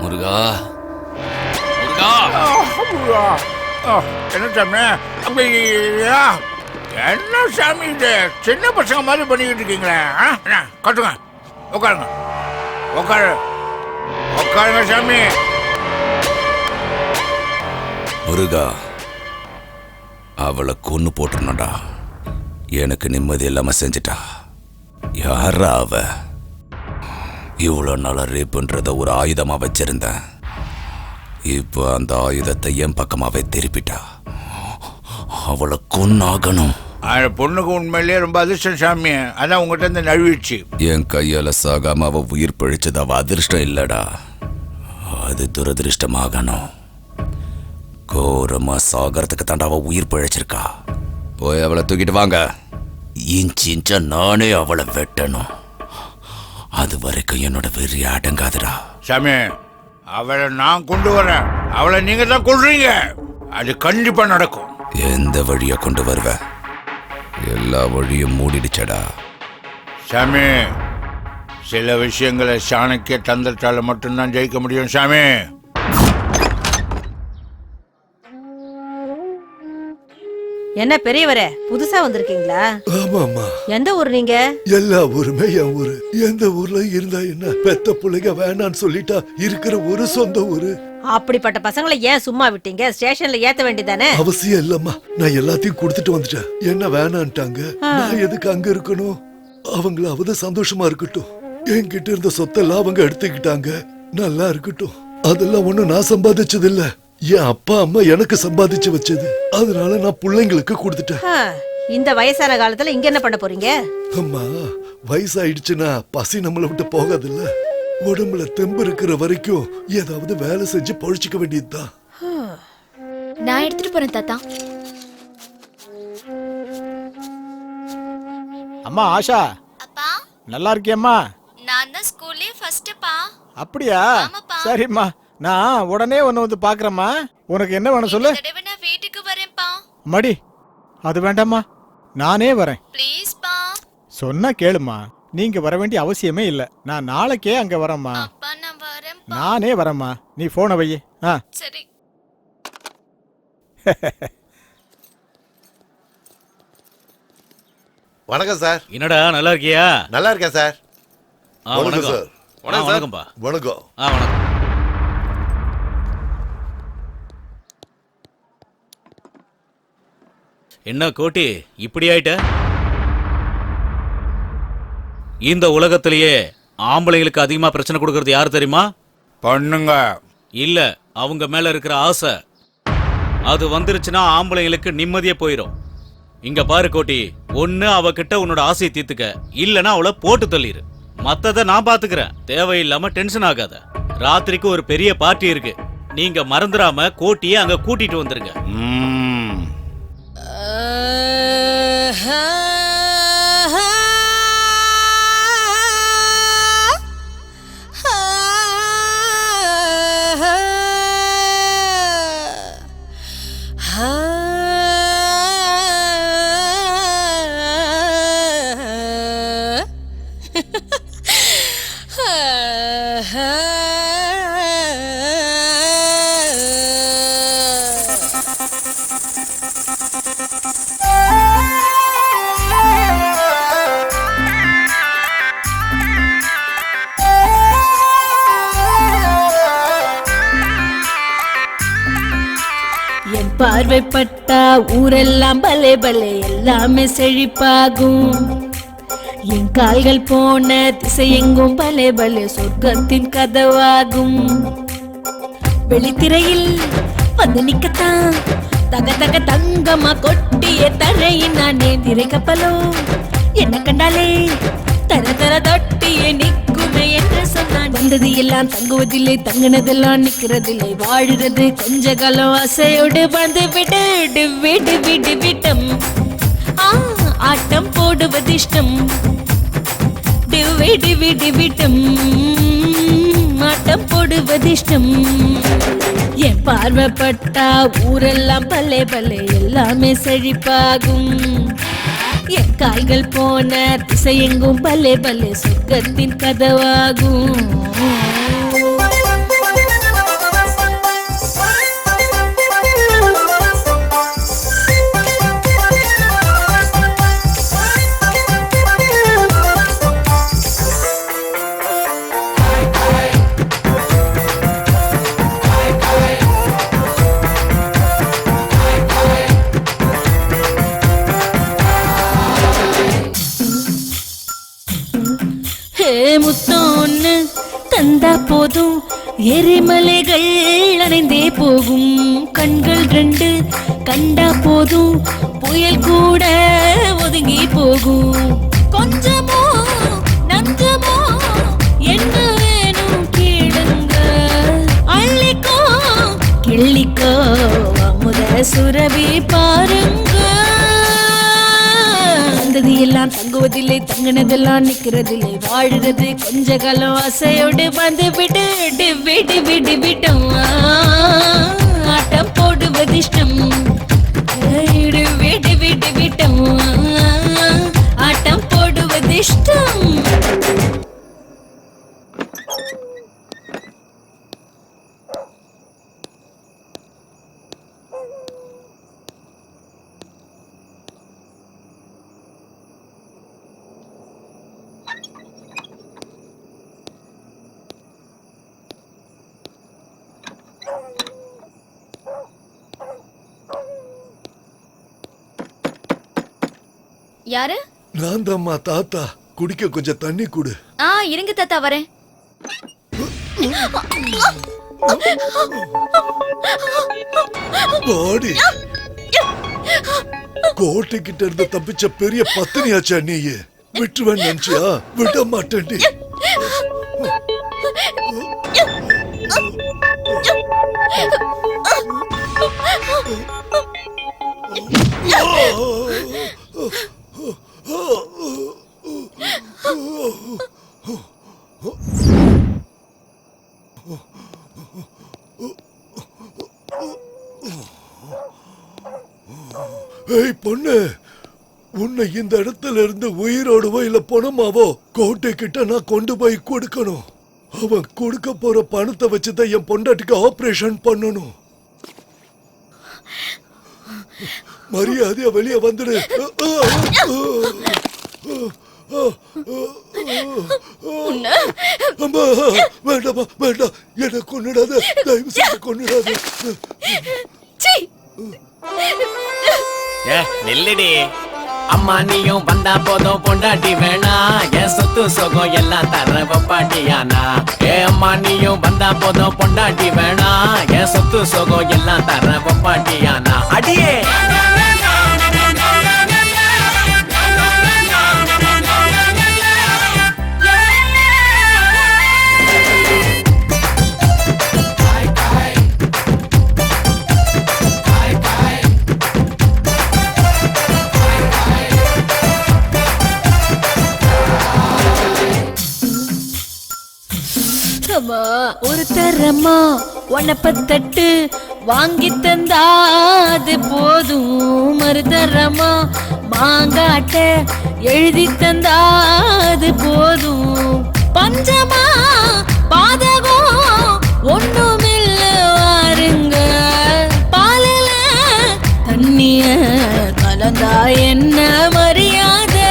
முருகா, என்ன சாமி என்ன சாமி இது? சின்ன பசங்க மாதிரி பண்ணிக்கிட்டு இருக்கீங்களே. கட்டுங்க, உட்காருங்க, உட்காருங்க சாமி. முருகா, அவளை கொன்னு போட்டுருணும்டா. எனக்கு நிம்மதி இல்லாம செஞ்சுட்டா. யாரா அவ? இவ்வளவு நாளா ரேப்புன்றத ஒரு ஆயுதமா வச்சிருந்தேன். இப்போ அந்த ஆயுதத்தை என் பக்கமாவே திருப்பிட்டா. அவளை கொன்னாகணும். அந்த பொண்ணுக்கு உண்மையிலேயே ரொம்ப அதிர்ஷ்டம் சாமி. அதான் உங்ககிட்ட இருந்து நழுவிடுச்சு. என் கையால சாகாம அவ உயிர் பழிச்சது அவ அதிர்ஷ்டம் இல்லடா, அது துரதிருஷ்டமாகணும். கோரமா சாகறதுக்கு தாண்டா அவ உயிர் பழிச்சிருக்கா. போய் அவளை தூக்கிட்டு வாங்க. இன்ச்சா நானே அவளை வெட்டணும். அது வரைக்கும் என்னோட வெறி அடங்காதுடா. சாமி, அவளை நான் கொண்டு வரேன். அவளை நீங்க தான் கொள்றீங்க. அது கண்டிப்பா நடக்கும். எந்த வழிய கொண்டு வருவ? எல்லா வழியும் மூடிடுச்சடா. சாமி, சில விஷயங்களை சாணக்கிய தந்திரத்தால மட்டும்தான் ஜெயிக்க முடியும் சாமி. என்ன பெரியவரே, புதுசா வந்திருக்கீங்களா? ஆமாமா. எந்த ஊர் நீங்க? எல்லா ஊருமே என் ஊரு. எந்த ஊர்ல இருந்தா என்ன? பெத்த பிள்ளைங்க வேணான்னு சொல்லிட்டா இருக்கிற ஒரு சொந்த ஊரு. அப்படிப்பட்ட பசங்களை ஏன் சும்மா விட்டீங்க? ஸ்டேஷன்ல ஏத்த வேண்டியதானே? அவசியம் இல்லம்மா. நான் எல்லாத்தையும் கொடுத்துட்டு வந்துட்டேன். என்ன வேணான்ட்டாங்க. நான் எதுக்கு அங்க இருக்கணும்? அவங்களாவது சந்தோஷமா இருக்கட்டும். என்கிட்ட இருந்த சொத்தெல்லாம் அவங்க எடுத்துக்கிட்டாங்க. நல்லா இருக்கட்டும். அதெல்லாம் ஒண்ணும் நான் சம்பாதிச்சது இல்ல. என் அப்பா அம்மா எனக்கு சம்பாதிச்சு வச்சது. அதனால நான் பிள்ளைங்களுக்கு கொடுத்துட்டேன். இந்த வயசான காலத்துல இங்க என்ன பண்ண போறீங்க? அம்மா, வயசாயிடுச்சுன்னா பசி நம்மளை விட்டு போகாதுல்ல. உடம்புல தெம்பு இருக்கிற வரைக்கும் ஏதாவது வேலை செஞ்சு பொழிச்சுக்க வேண்டியதுதான். நான் எடுத்துட்டு போறேன் தாத்தா. அம்மா ஆஷா, அப்பா நல்லா இருக்கியம்மா? நான் தான் ஸ்கூல்லே ஃபர்ஸ்ட் பா. அப்படியா? சரிம்மா, நான் உடனே ஒன்னு வந்து பாக்குறேம்மா. உனக்கு என்ன வேணும் சொல்லு. நான் வீட்டுக்கு வரேன்ப்பா. மடி, அது வேண்டாம்மா, நானே வரேன். ப்ளீஸ் பா. சொன்னா கேளுமா, நீங்க வர வேண்டிய அவசியமே இல்ல. நான் நாளைக்கே அங்க வரேம்மா. அப்பா நான் வரேன். நானே வரேம்மா. நீ போனை வை. சரி. வணக்கம் சார். என்னடா நல்லா இருக்கியா? நல்லா இருக்கேன் சார். வணக்கம் சார். வணக்கம்பா. வணக்கம். வணக்கம். என்ன கோட்டி இப்படி ஆயிட்ட? இந்த உலகத்திலேயே ஆம்பளைங்களுக்கு அதிகமா பிரச்சனை கொடுக்கறது யாரு தெரியுமா? பண்ணுங்க. இல்ல, அவங்க மேல இருக்கிற ஆசை. அது வந்துருச்சுன்னா ஆம்பளைங்களுக்கு நிம்மதியே போயிடும். இங்க பாரு கோட்டி, ஒண்ணு அவகிட்ட உன்னோட ஆசையை தீர்த்துக்க, இல்லனா அவளை போட்டு தள்ளிரு. மத்தத நான் பாத்துக்கிறேன். தேவையில்லாம டென்ஷன் ஆகாத. ராத்திரிக்கு ஒரு பெரிய பார்ட்டி இருக்கு. நீங்க மறந்துடாம கோட்டியை அங்க கூட்டிட்டு வந்துருங்க. பார்வைப்பட்டா ஊரெல்லாம் பலே பலே எல்லாமே செழிப்பாகும். என் கால்கள் போன திசை எங்கும் பலே பலே சொர்க்கத்தின் கதவாகும். வெளித்திரையில் வந்து நிக்கத்தான் தக தக தங்கமா கொட்டிய தரையின் நானே. திரை கப்பலோ என்ன கண்டாலே தர தர தொட்டிய நிக்குமே என்று சொன்னான். வந்தது எல்லாம் தங்குவதில்லை, தங்குனதெல்லாம் நிக்கிறதில்லை. வாழுறது கொஞ்ச காலம் ஆசையோடு வந்து விடு விடு விடு விட்டம். ஆட்டம் போடுவது இஷ்டம். விடு விடு விட்டம். ஆட்டம் போடுவது இஷ்டம். என் பார்வைப்பட்டா ஊரெல்லாம் பல்லே பல்லே எல்லாமே செழிப்பாகும். என் கால்கள் போன திசை எங்கும் பல்லே பல்லே சொர்க்கத்தின் கதவாகும். தந்தா போதும் எரிமலைகள் அணைந்தே போகும். கண்கள் ரெண்டு கண்டா போதும் புயல் கூட ஒதுங்கி போகும். கொஞ்சமோ நஞ்சமோ என்ன வேணும் கேளுங்க, அள்ளிக்கோ கிள்ளிக்கோ அமுத சுரபி பாருங்க. வந்தது எல்லாம் தங்குவதில்லை, தங்கினதெல்லாம் நிக்கிறதில்லை, வாழுறது கொஞ்ச காலம் ஆசையோடு வந்து விடு விடு விடு விட்டோம். ஆட்டம் போடுவது இஷ்டம், விடு விடு விடு விட்டோம். ஆட்டம் போடுவது இஷ்டம். யாரு? நான் தாம்மா தாத்தா. குடிக்க கொஞ்சம் தண்ணி குடு. இருங்க தாத்தா வரேன். பாடி கோட்டைக்கிட்ட இருந்து தப்பிச்ச பெரிய பத்தினியாச்சா நீ? விட்டுவேன் நினைச்சியா? விட மாட்டேன்டி. ஏய் பொண்ணு, உன்னை இந்த இடத்துல இருந்து உயிரோடுவோ இல்ல பணமாவோ கோட்டை கிட்ட நான் கொண்டு போய் கொடுக்கணும். அவன் கொடுக்க போற பணத்தை வச்சுதான் என் பொண்டாட்டிக்கு ஆபரேஷன் பண்ணணும். மரியாதையா வெளியே வந்துடு. வேண்டாமா வேண்டாம், என்ன கொன்னுடாத, தயவு செய்து கொன்னுடாத. நில்லுடி அம்மா, நீயும் வந்தா போதும் பொண்டாட்டி வேணா, என் சொத்து சொகம் எல்லாம் தர பாட்டியானா. அம்மா நீயும் வந்தா போதும் பொண்டாட்டி வேணா, என் சொத்து சொகம் எல்லாம் தர பாட்டியானா. அடியே ஒரு தரமா உனப்பத்தட்டு வாங்கி தந்தா அது போதும். மறுதரமா மாங்காட்ட எழுதி தந்தா அது போதும். பஞ்சமா பாதகம் ஒண்ணுமில்ல வாருங்க, பாலில தண்ணிய கலந்தா என்ன மரியாதை.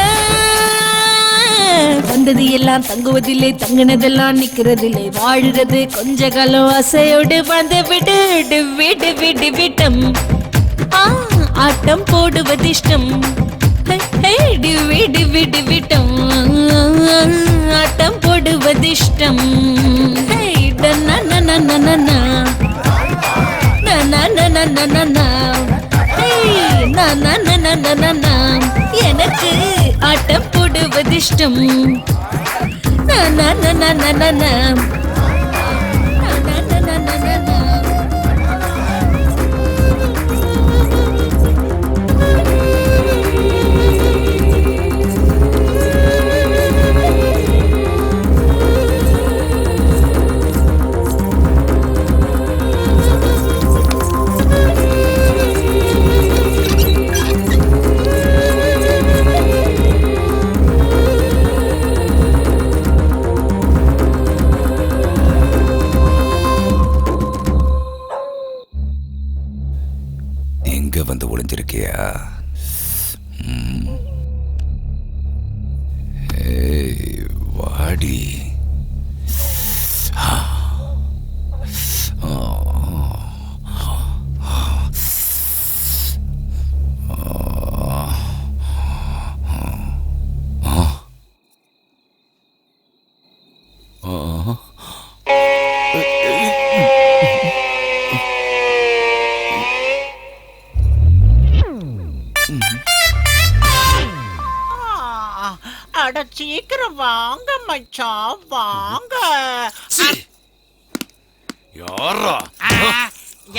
வந்தது எல்லாம் தங்குவதில்லை, தங்கினதெல்லாம் நிக்கிறதில்லை, வாழுறது கொஞ்ச காலம் ஆசையோடு வந்து விடு விடு விடு விட்டம். ஆட்டம் போடுவது இஷ்டம், விடு விடு விட்டம். ஆட்டம் போடுவது இஷ்டம். எனக்கு ஆட்டம் போடுவது இஷ்டம். எங்க வந்து ஒளிஞ்சிருக்கியா? வாடி. சீக்கிரம் வாங்க மச்சான் வாங்க. யாரா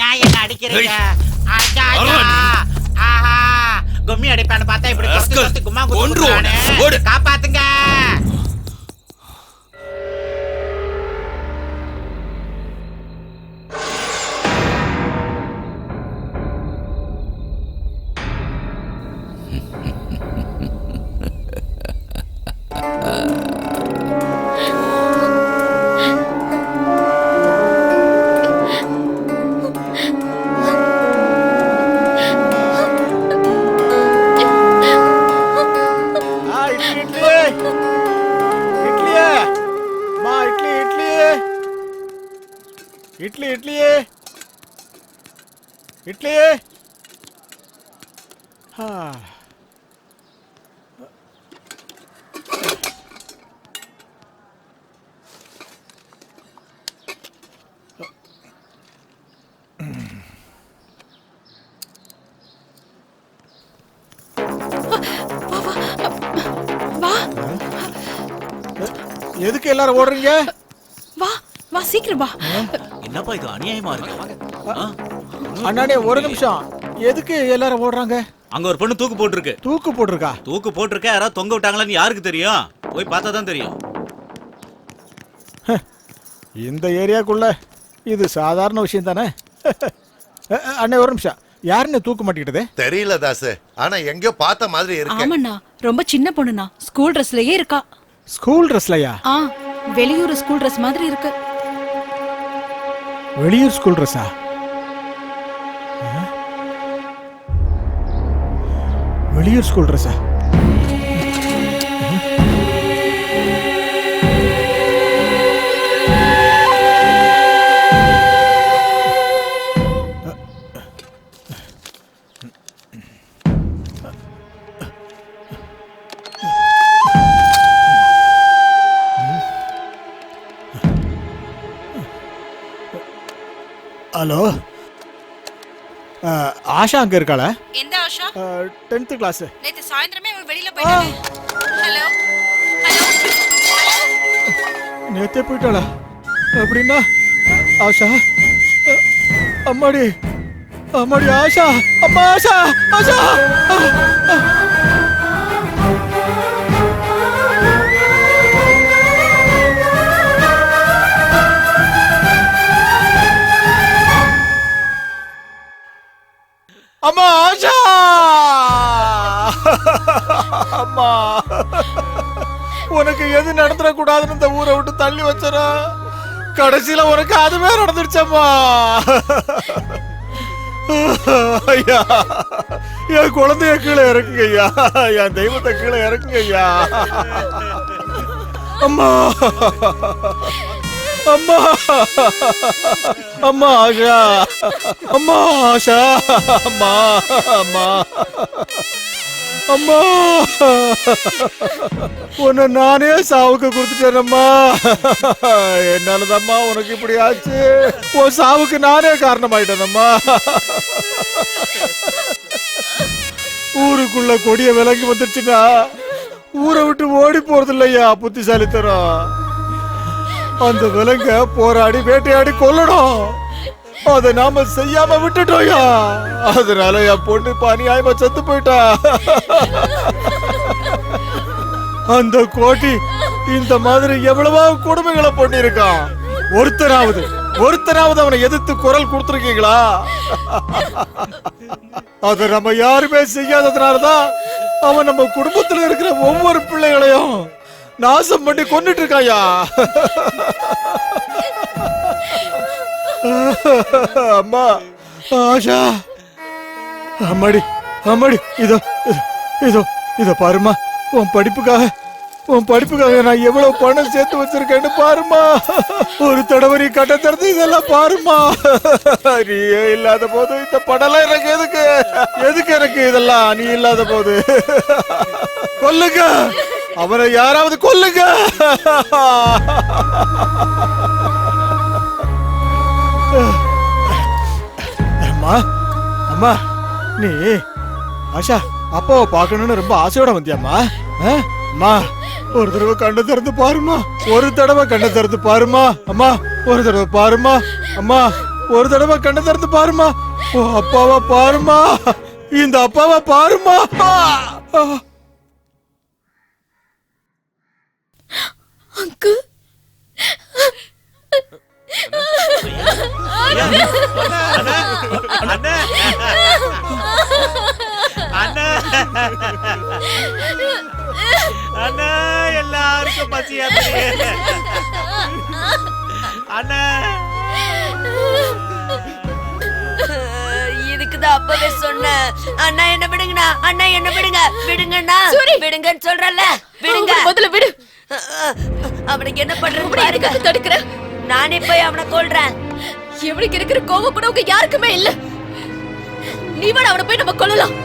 ஏன் என்ன அடிக்கிறீங்க? கும்மி அடிப்பான்னு பார்த்தா இப்படி தொத்தி கும்மா குத்துறானே. காப்பாத்துங்க. இட்லி இட்லி இட்லி. எதுக்கு எல்லாரும் ஓடுறீங்க? வா வா சீக்கிரம் வா. என்னப்பா இது அநியாயமா இருக்கு. அண்ணாடே ஒரு நிமிஷம். எதுக்கு எல்லாரும் ஓடுறாங்க? அங்க ஒரு பொண்ணு தூக்கு போட்டுருக்கு. தூக்கு போட்டிருக்கா? தூக்கு போட்டிருக்க. யாராவது தொங்க விட்டாங்களான்னு யாருக்கு தெரியும்? போய் பார்த்தா தான் தெரியும். இந்த ஏரியாக்குள்ள இது சாதாரண விஷயம் தானே. அண்ணே ஒரு நிமிஷம். யாருன்னு தூக்கு மாட்டிக்கிட்டது தெரியல தாசு. ஆனா எங்கயோ பார்த்த மாதிரி இருக்கு. ஆமாண்ணா ரொம்ப சின்ன பொண்ணுண்ணா. ஸ்கூல் ட்ரெஸ்லயே இருக்கா. ஸ்கூல் ட்ரெஸ்லயா? வெளியூர் ஸ்கூல் ட்ரெஸ் மாதிரி இருக்கு. வெளியூர் ஸ்கூல் ட்ரெஸ்ஸா? வெளியூர் ஸ்கூல் ட்ரெஸ்ஸா? ஹலோ, ஆஷா அங்க இருக்காள? எந்த ஆஷா? 10th class. நேத்து சாயந்திரமே அவ வெளியில போயிட்டானே. ஹலோ நேத்தே போயிட்டாளா? அப்படின்னா ஆஷா அம்மாடி அம்மாடி ஆஷா அம்மா ஆஷா ஆஷா. அம்மா ஆஷா அம்மா, உனக்கு எது நடந்துட கூடாதுன்னு இந்த ஊரை விட்டு தள்ளி வச்சற. கடைசியில உனக்கு அதுவே நடந்துருச்சம்மா. ஐயா, என் குழந்தைய கீழே இறக்குங்க ஐயா. என் தெய்வத்தை கீழே இறக்குங்க ஐயா. அம்மா அம்மா அம்மா ஆஷா அம்மா ஆஷா அம்மா அம்மா அம்மா, உன்னை நானே சாவுக்கு கொடுத்துட்டேனம்மா. என்னாலதாம்மா உனக்கு இப்படி ஆச்சு. உன் சாவுக்கு நானே காரணமாயிட்டேனம்மா. ஊருக்குள்ள கொடிய விலங்கி வந்துருச்சுன்னா ஊரை விட்டு ஓடி போறது இல்லையா புத்திசாலித்தனம். அந்த விலங்க போராடி வேட்டையாடி கொல்லணும். அதை நாம செய்யாம விட்டுட்டோயா. அதனால என் பொண்ணு அநியாயமா செத்து போயிட்டா. அந்த கோட்டி இந்த மாதிரி எவ்வளவோ கொடுமைகளை பண்ணிருக்கான். ஒருத்தராவது அவனை எதிர்த்து குரல் கொடுத்துருக்கீங்களா? அத நம்ம யாருமே செய்யாததுனாலதான் அவன் நம்ம குடும்பத்துல இருக்கிற ஒவ்வொரு பிள்ளைகளையும் நாசம் பண்ணி கொண்டுட்டு இருக்காயா. அம்மா ஆஷா அம்மாடி அம்மாடி, இதோ இதோ இதோ பாருமா. உன் படிப்புக்காக நான் எவ்வளவு பணம் சேர்த்து வச்சிருக்கேன்னு பாருமா. ஒரு தடவை நீ கட்ட திறந்து இதெல்லாம் பாருமா. நீயே இல்லாத போது இந்த படம்லாம் எனக்கு எதுக்கு எனக்கு இதெல்லாம்? நீ இல்லாத போது கொல்லுங்க அவனை, யாராவது கொல்லுங்க. அம்மா அம்மா, நீ ஆஷா அப்பாவை பார்க்கணும்னு ரொம்ப ஆசையோட வந்தியாம்மா? அம்மா ஒரு தடவை கண்ணை திறந்து பாருமா, ஒரு தடவை கண்ணை திறந்து பாருமா. அம்மா ஒரு தடவை பாருமா, அம்மா ஒரு தடவை கண்ணை திறந்து பாருமா. ஓ அப்பாவை பாருமா, இந்த அப்பாவை பாருமா. அங்கிள் அண்ணா எல்லாருக்கும் பசியா அண்ணா. இதுக்குதான் அப்பவே சொன்னேன். அண்ணா என்ன விடுங்கண்ணா, அண்ணா என்ன விடுங்க, விடுங்கண்ணா, விடுங்கன்னு சொல்றல, விடுங்க. முதல்ல விடு. அவனுக்கு என்ன பண்றது பாருங்க. தடுக்கிறேன். நானே போய் அவனை கொல்றேன். இவனுக்கு இருக்கிற கோவம் கூட உங்க யாருக்குமே இல்ல. நீ வேணா அவனை போய் நம்ம கொல்லலாம்.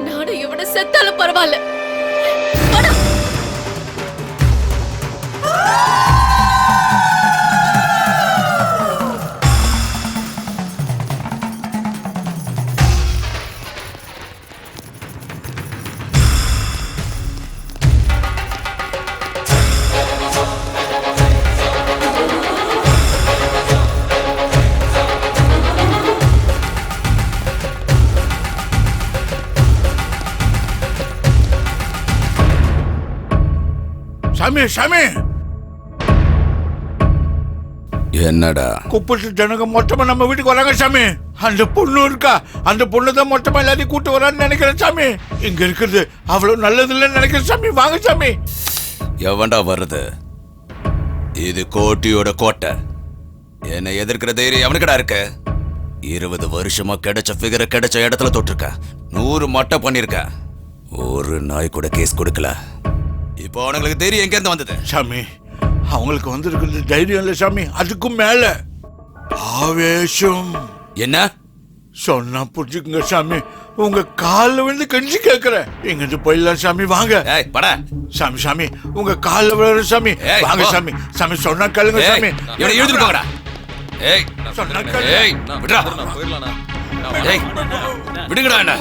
நானும் இவனை செத்தாலும் பரவாயில்ல. சாமி சாமி, என்னடா குப்பிட்டு ஜனங்க மொத்தமா நம்ம வீட்டுக்கு வராங்க சாமி. அந்த பொண்ணு இருக்கா, அந்த பொண்ணு தான் மொத்தமா எல்லாத்தையும் கூட்டு வரான்னு நினைக்கிறேன் சாமி. இங்க இருக்கிறது அவ்வளவு நல்லது இல்லைன்னு நினைக்கிறேன் சாமி. வாங்க சாமி. எவன்டா வருது? இது கோட்டியோட கோட்டை. என்னை எதிர்க்கிற தைரியம் எவனுக்கடா இருக்கு? 20 வருஷமா கிடைச்ச ஃபிகரை கிடைச்ச இடத்துல தொட்டிருக்க, 100 மட்டை பண்ணிருக்க, ஒரு நாய் கூட கேஸ் கொடுக்கல. இப்போ அவனுங்களுக்கு தைரியம் எங்க இருந்து வந்தது? சாமி அவங்களுக்கு வந்திருக்கிறது தைரியம் இல்ல சாமி, அதுக்கும் மேல ஆவேசம். என்ன சொன்னா புரிஞ்சுக்குங்க சாமி. உங்க கால்ல விழுந்து கெஞ்சி கேட்கிறேன், இங்கிருந்து போயிடலாம் சாமி. வாங்க சாமி, சாமி உங்க கால்ல விழுற சாமி. வாங்க சாமி, சாமி சொன்னா கேளுங்க சாமி. இவனை எழுதிட்டு போங்கடா. ஏய் சொன்னா ஏய் விடுடா, ஏய் விடுங்கடா. என்ன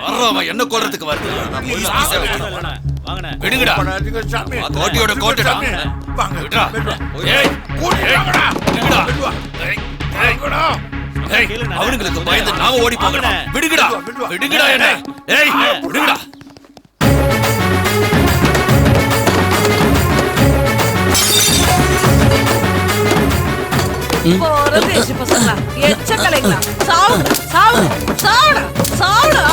வர்றவன் என்ன கொல்றதுக்கு வருது? விடுங்கடா, கோட்டியோட கோட்டடா. விடுடா. ஏய் விடுங்கடா. ஏய் அவங்களுக்கு பயந்து நாம ஓடி போங்கடா. விடுங்கடா, விடுங்கடா. என்ன ஏய் விடுங்கடா. போறது பசங்களா, எச்ச கலைங்களா, சாவுடா சாவுடா சாவுடா சாவுடா.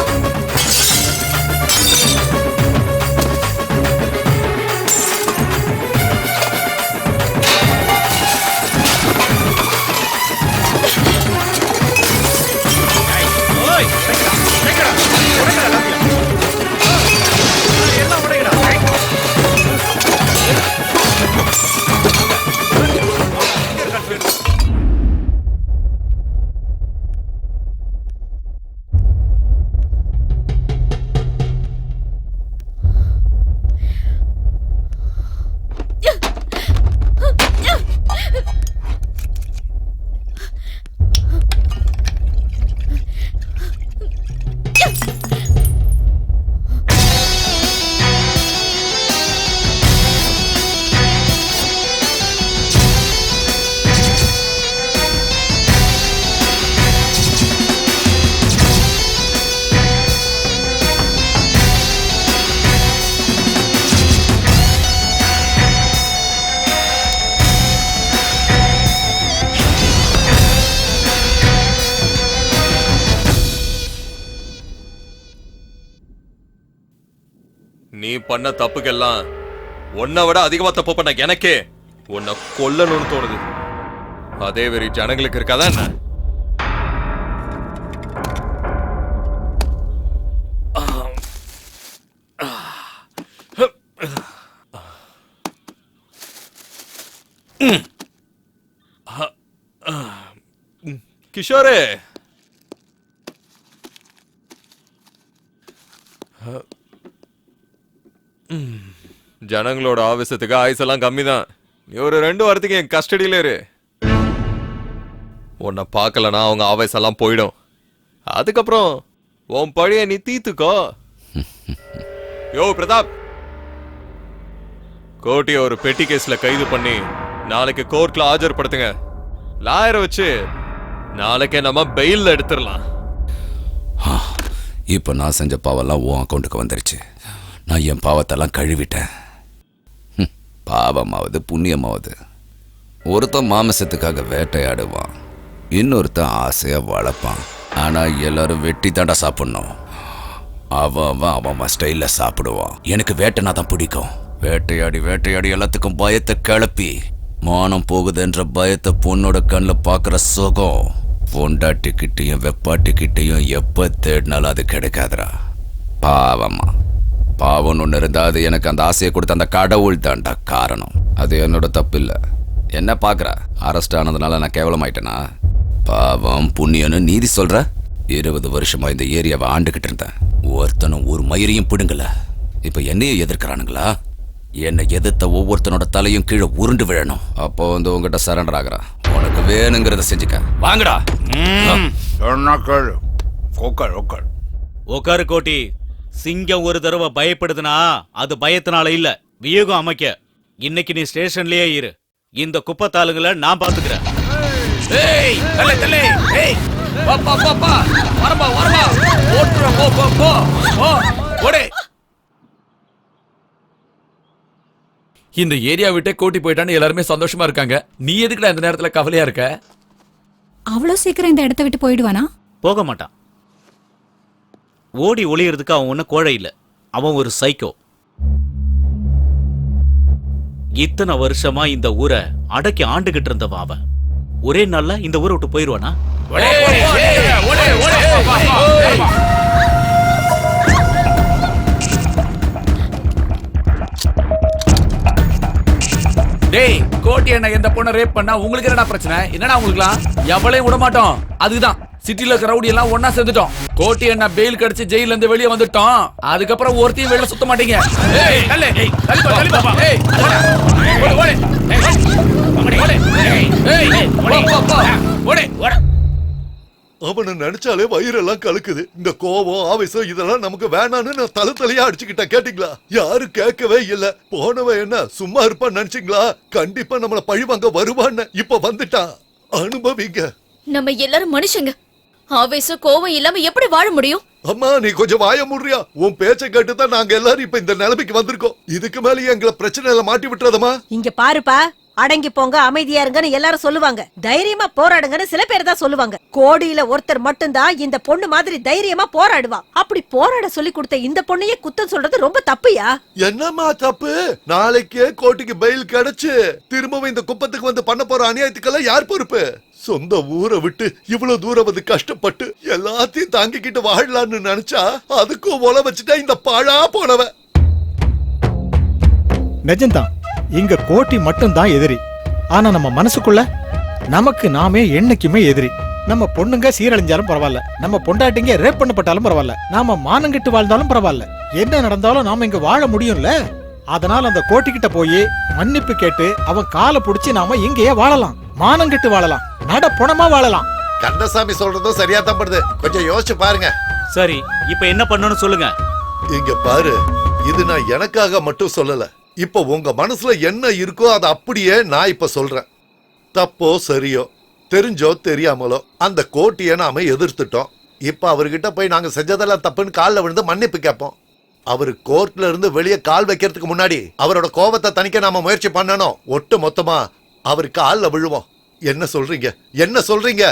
நீ பண்ண தப்புக்கெல்லாம் உன்னை விட அதிகமா தப்பு பண்ண எனக்கே உன்னை கொல்லணும்னு தோணுது. அதே வெறி ஜனங்களுக்கு இருக்காதா என்ன? கிஷோரே, ஜனங்களோட ஆவேசத்துக்கு ஆயுசெல்லாம் கம்மி தான். நீ ஒரு 2 வாரத்துக்கு என் கஸ்டடியில இரு. உன்னை பார்க்கலனா அவங்க ஆவேசெல்லாம் போயிடும். அதுக்கப்புறம் உன் பழைய நீ தீத்துக்கோ. யோ பிரதாப், கோட்டியை ஒரு பெட்டி கேஸ்ல கைது பண்ணி நாளைக்கு கோர்ட்ல ஆஜர்படுத்துங்க. லாயரை வச்சு நாளைக்கே நம்ம பெயில் எடுத்துடலாம். இப்போ நான் செஞ்ச பாவெல்லாம் உன் அக்கௌண்ட்டுக்கு வந்துருச்சு. நான் என் பாவத்தெல்லாம் கழுவிட்டேன். பாவமாவது புண்ணியமாவது. ஒருத்தன் மாமிசத்துக்காக வேட்டையாடுவான், இன்னொருத்தன் ஆசையா வளர்ப்பான். ஆனா எல்லாரும் வெட்டி தாண்டா சாப்பிடணும். அவன் ஸ்டைல்ல சாப்பிடுவான். எனக்கு வேட்டைனா தான் பிடிக்கும். வேட்டையாடி வேட்டையாடி எல்லாத்துக்கும் பயத்தை கிளப்பி மானம் போகுதுன்ற பயத்தை பொண்ணோட கண்ணில் பார்க்குற சுகம் பொண்டாட்டிக்கிட்டையும் வெப்பாட்டிக்கிட்டையும் எப்போ தேடினாலும் அது கிடைக்காதுரா. பாவமா பாவம்னு ஒன்று இருந்தால் அது எனக்கு அந்த ஆசையை கொடுத்த அந்த கடவுள் தாண்டா காரணம். அது என்னோட தப்பு இல்லை. என்ன பார்க்குற, அரெஸ்ட் ஆனதுனால நான் கேவலமாயிட்டேனா? பாவம் புண்ணியன்னு நீதி சொல்ற. 20 வருஷமா இந்த ஏரியாவை ஆண்டுகிட்டு இருந்தேன். ஒருத்தனும் ஒரு மயிரையும் பிடுங்கல. இப்ப என்னையே எதிர்க்கிறானுங்களா? என்னை எதிர்த்த ஒவ்வொருத்தனோட தலையும் கீழே உருண்டு விழணும். அப்போ வந்து உங்ககிட்ட சரண்டர் ஆகுறான். உனக்கு வேணுங்கிறத செஞ்சுக்க. வாங்கடா. உக்காரு கோட்டி. சிங்கம் ஒரு தடவை பயப்படுதுன்னா அது பயத்தினால இல்ல, வியூகம் அமைக்க. இன்னைக்கு நீ ஸ்டேஷன்லயே இரு. இந்த குப்பத்தாளுங்களை நான் பாத்துக்கிறேன். இந்த ஏரியா விட்டே கோட்டி போயிட்டான்னு எல்லாருமே சந்தோஷமா இருக்காங்க. நீ எதுக்குடா இந்த நேரத்துல கவலையா இருக்க? அவ்வளவு சீக்கிரம் இந்த இடத்த விட்டு போயிடுவானா? போக மாட்டான். ஓடி ஒளியறதுக்கு அவன் ஒன்னும் கோழை இல்ல, அவன் ஒரு சைக்கோ. இத்தனை வருஷமா இந்த ஊரை அடக்கி ஆண்டுகிட்டு இருந்தவன் அவன். ஒரே நாள்ல இந்த ஊரை விட்டு போயிருவானா? டேய், கோட்டி என்ன எந்த பொண்ணை ரேப் பண்ணா உங்களுக்கு என்னடா பிரச்சனை? என்னடா உங்களுக்குலாம்? எவளையும் விட மாட்டோம். அதுதான் சிட்டில ரவுடி எல்லாம் ஒன்னா சேர்ந்துட்டோம். கோட்டி என்ன பெயில் கடிச்சு ஜெயில இருந்து வெளியே வந்துட்டோம். அதுக்கப்புறம் ஒருத்தையும் வெளில சுத்த மாட்டீங்க. அவனை நினைச்சாலே வயிறெல்லாம் கலக்குது. இந்த கோபம் ஆவேசம் இதெல்லாம் நமக்கு வேணான்னு நான் தலையா அடிச்சுக்கிட்டேன். கேட்டீங்களா? யாரும் கேட்கவே இல்ல. போனவன் என்ன சும்மா இருப்பான்னு நினைச்சீங்களா? கண்டிப்பா நம்மள பழிவாங்க வருவான்னு. இப்ப வந்துட்டான். அனுபவிங்க. நம்ம எல்லாரும் மனுஷங்க. ஆவேசம் கோவம் இல்லாம எப்படி வாழ முடியும்? அம்மா, நீ கொஞ்சம் வாய முடியா? உன் பேச்சை கேட்டுதான் நாங்க எல்லாரும் இப்ப இந்த நிலைமைக்கு வந்திருக்கோம். இதுக்கு மேலே எங்களை பிரச்சனையில மாட்டி விட்டுறதமா? இங்க பாருப்பா, அடங்கி போங்க, அமைதியா இருங்கன்னு எல்லாரும் சொல்லுவாங்க. தைரியமா போராடுங்கன்னு சில பேர் தான் சொல்லுவாங்க. கோடியில ஒருத்தர் மட்டும்தான் இந்த பொண்ணு மாதிரி தைரியமா போராடுவா. அப்படி போராட சொல்லி கொடுத்த இந்த பொண்ணையே குத்தம் சொல்றது ரொம்ப தப்புயா. என்னம்மா தப்பு? நாளைக்கே கோட்டிக்கு பெயில் கிடைச்சு திரும்பவும் இந்த குப்பத்துக்கு வந்து பண்ண போற அநியாயத்துக்கெல்லாம் யார் பொறுப்பு? சொந்த ஊரை விட்டு இவ்வளவு தூரம் வந்து கஷ்டப்பட்டு எல்லாத்தையும் தாங்கிக்கிட்டு வாழலான்னு நினைச்சா அதுக்கும் ஒல வச்சுட்டா இந்த பாழா போனவ. நிஜம்தான், இங்க கோட்டி மட்டும்தான் எதிரி. ஆனா நம்ம மனசுக்குள்ள நமக்கு நாமே என்னைக்குமே எதிரி. நம்ம பொண்ணுங்க சீரழிஞ்சாலும் பரவாயில்ல, நம்ம பொண்டாட்டிங்க ரேப் பண்ணப்பட்டாலும் பரவாயில்ல, நாம மானங்கிட்டு வாழ்ந்தாலும் பரவாயில்ல, என்ன நடந்தாலும் நாம இங்க வாழ முடியும்ல. அதனால அந்த கோட்டிக்கிட்ட போய் மன்னிப்பு கேட்டு அவன் காலை புடிச்சு நாம இங்கேயே வாழலாம், மானங்கிட்டு வாழலாம், நட புணமா வாழலாம். கந்தசாமி சொல்றதும் சரியா தான் படுது. கொஞ்சம் யோசிச்சு பாருங்க. சரி, இப்ப என்ன பண்ணணும்னு சொல்லுங்க. இங்க பாரு, இது நான் எனக்காக மட்டும் சொல்லல. இப்ப உங்க மனசுல என்ன இருக்கோ அதை அப்படியே நான் இப்ப சொல்றேன். தப்போ சரியோ, தெரிஞ்சோ தெரியாமலோ அந்த கோட்டியை நாம எதிர்த்துட்டோம். இப்ப அவர்கிட்ட போய் நாங்க செஞ்சதெல்லாம் தப்புன்னு காலில் விழுந்து மன்னிப்பு கேட்போம். அவரு கோர்ட்ல இருந்து வெளியே கால் வைக்கிறதுக்கு முன்னாடி அவரோட கோபத்தை தணிக்க நாம முயற்சி பண்ணணும். ஒட்டு மொத்தமா அவர் காலில் விழுவோம். என்ன சொல்றீங்க? என்ன சொல்றீங்க?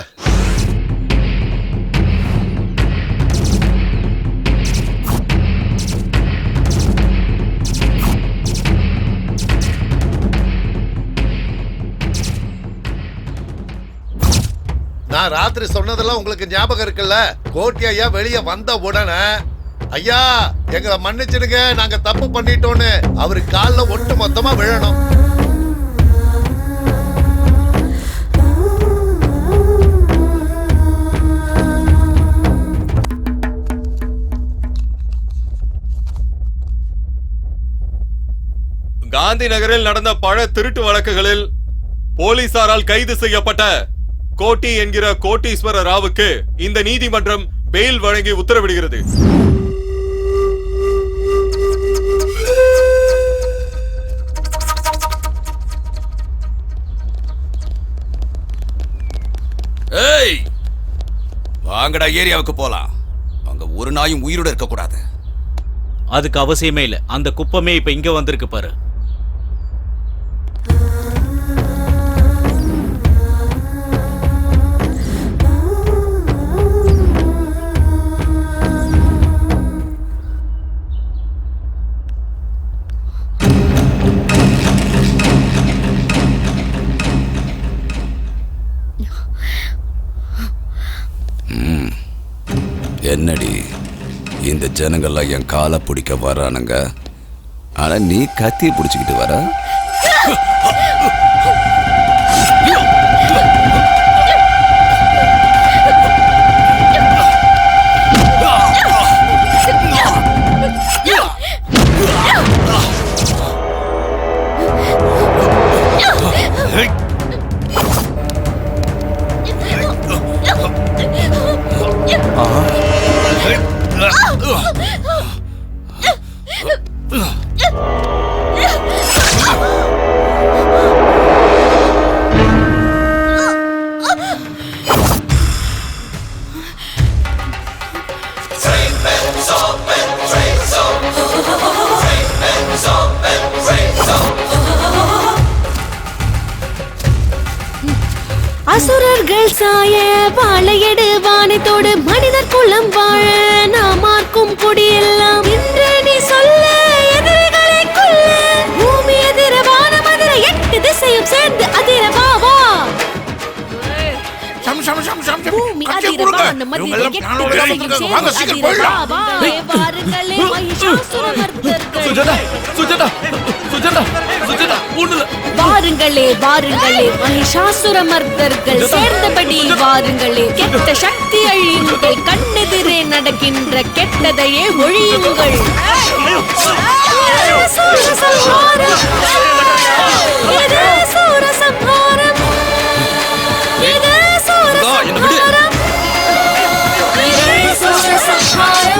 நான் ராத்திரி சொன்னதெல்லாம் உங்களுக்கு ஞாபகம் இருக்குல்ல? கோட்டி ஐயா வெளியே வந்த உடனே, ஐயா எங்களை மன்னிச்சிடுங்க, நாங்க தப்பு பண்ணிட்டோன்னு அவரு காலில் ஒட்டு மொத்தமா விழணும். காந்தி நகரில் நடந்த பல திருட்டு வழக்குகளில் போலீசாரால் கைது செய்யப்பட்ட கோட்டி என்கிற கோட்டீஸ்வர ராவுக்கு இந்த நீதிமன்றம் பெயில் வழங்கி உத்தரவிடுகிறது. ஏய் வாங்கடா ஏரியாவுக்கு போலாம். அங்க ஒரு நாயும் உயிரோட இருக்க கூடாது. அதுக்கு அவசியமே இல்ல. அந்த குப்பமே இப்ப இங்க வந்திருக்கு பாரு. என்னடி இந்த ஜனங்கள்லாம் என் காலை பிடிக்க வரானுங்க, ஆனா நீ கத்தியை பிடிச்சுக்கிட்டு வர. அசுரர்கள் சாய வாழையடு வானத்தோடு மனிதர் குலம் வாழ நாமார்க்கும் குடியெல்லாம் இன்று நீ சொல்ல எதிரிகளை கொல்ல பூமி எதிர வானம் அதிர 8 திசையும் சேர்ந்து அதிர வா வா. பூமி அதிர வானம் அதிர 8 திசையும் சேர்ந்து அதிர வா வா. வாருங்களே மகிஷாசுரமர்த்தர்கள். சுஜாதா சுஜாதா சுஜாதா சுஜாதா ஒண்ணுல வாருங்களே வாருங்களே மகிஷாசுரமர்த்தர்கள் சேர்ந்தபடி வாருங்களே. கெட்ட சக்தி அழியுங்கள், கண்ணெதிரே நடக்கின்ற கெட்டதையே ஒழியுங்கள். சூரசம்ஹாரம் இது சூரசம்ஹாரம் இது சூரசம்ஹாரம் இது சூரசம்ஹாரம்.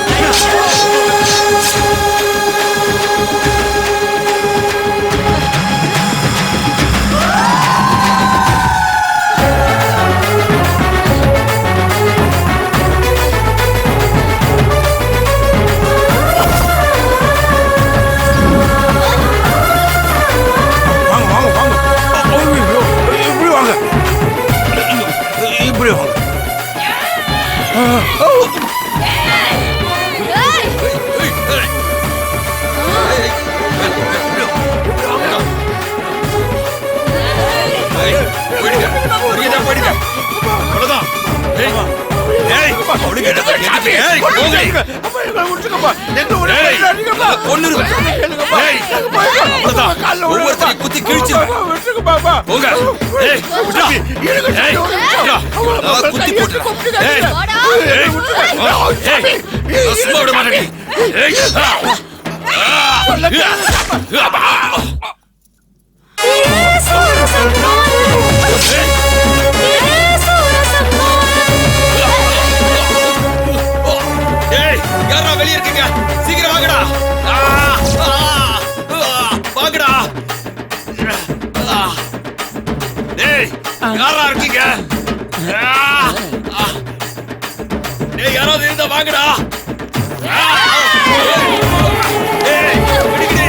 குத்தி கிழிச்சு யாரா வெளியே இருக்கீங்க? சீக்கிரம் வாங்கடா வாங்கடா. டேய் யாரா இருக்கீங்க? டேய் யாராவது இருந்தா வாங்கடா. டேய் பிடிக்குது.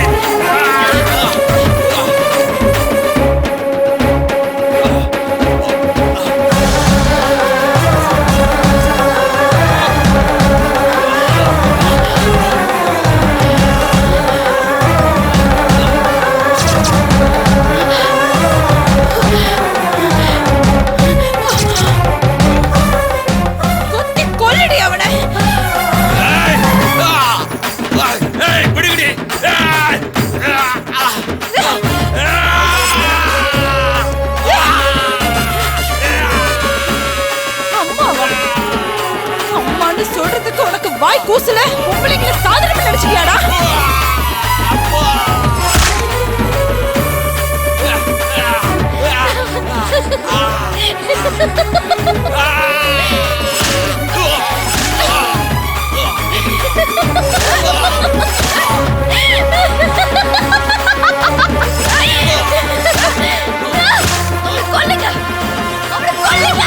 சொல்றதுக்கு உனக்கு வாய் கூசல. உங்களைங்கள சாதனை நினைச்சியாடா? கொல்லுங்க அவனை கொல்லுங்க.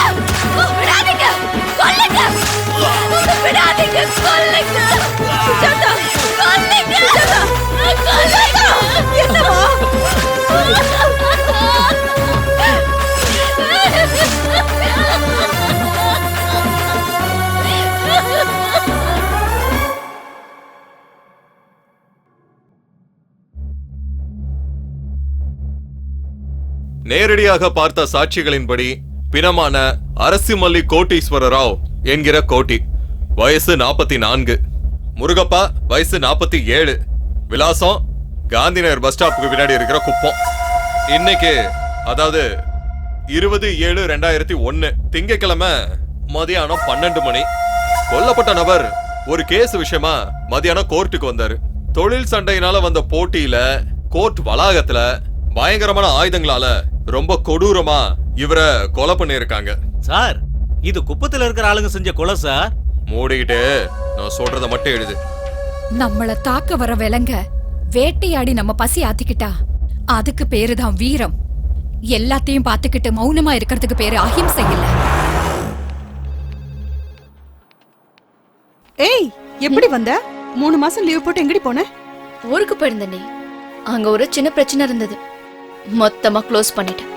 நேரடியாக பார்த்த சாட்சிகளின்படி பிணமான அரசிமல்லி கோட்டீஸ்வர ராவ் என்கிற கோட்டி, வயசு 44, முருகப்பா வயசு 47, விலாசம் காந்திநகர் பஸ் ஸ்டாப்புக்கு பின்னாடி இருக்கிற குப்பம். இன்னைக்கு அதாவது 20/7/2001 திங்கட்கிழமை மதியானம் 12 மணி கொல்லப்பட்ட நபர் ஒரு கேஸ் விஷயமா மதியானம் கோர்ட்டுக்கு வந்தாரு. தொழில் சண்டையினால வந்த போட்டியில கோர்ட் வளாகத்துல பயங்கரமான ஆயுதங்களால ரொம்ப கொடூரமா இவரை கொலை பண்ணிருக்காங்க. சார், இது குப்பத்துல இருக்கிற ஆளுங்க செஞ்ச கொலை சார். மூடிக்கிட்டு நான் சொல்றத மட்டும் எழுது. நம்மள தாக்க வர விலங்க வேட்டையாடி நம்ம பசி ஆத்திக்கிட்டா அதுக்கு பேருதான் வீரம். எல்லாத்தையும் பார்த்துக்கிட்டு மௌனமா இருக்கிறதுக்கு பேரு அஹிம்சை இல்ல. ஏய், எப்படி வந்த? 3 மாசம் லீவ் போட்டு எங்கடி போன? ஊருக்கு போயிருந்தேனே, அங்க ஒரு சின்ன பிரச்சனை இருந்தது, மொத்தமா க்ளோஸ் பண்ணிட்டேன்.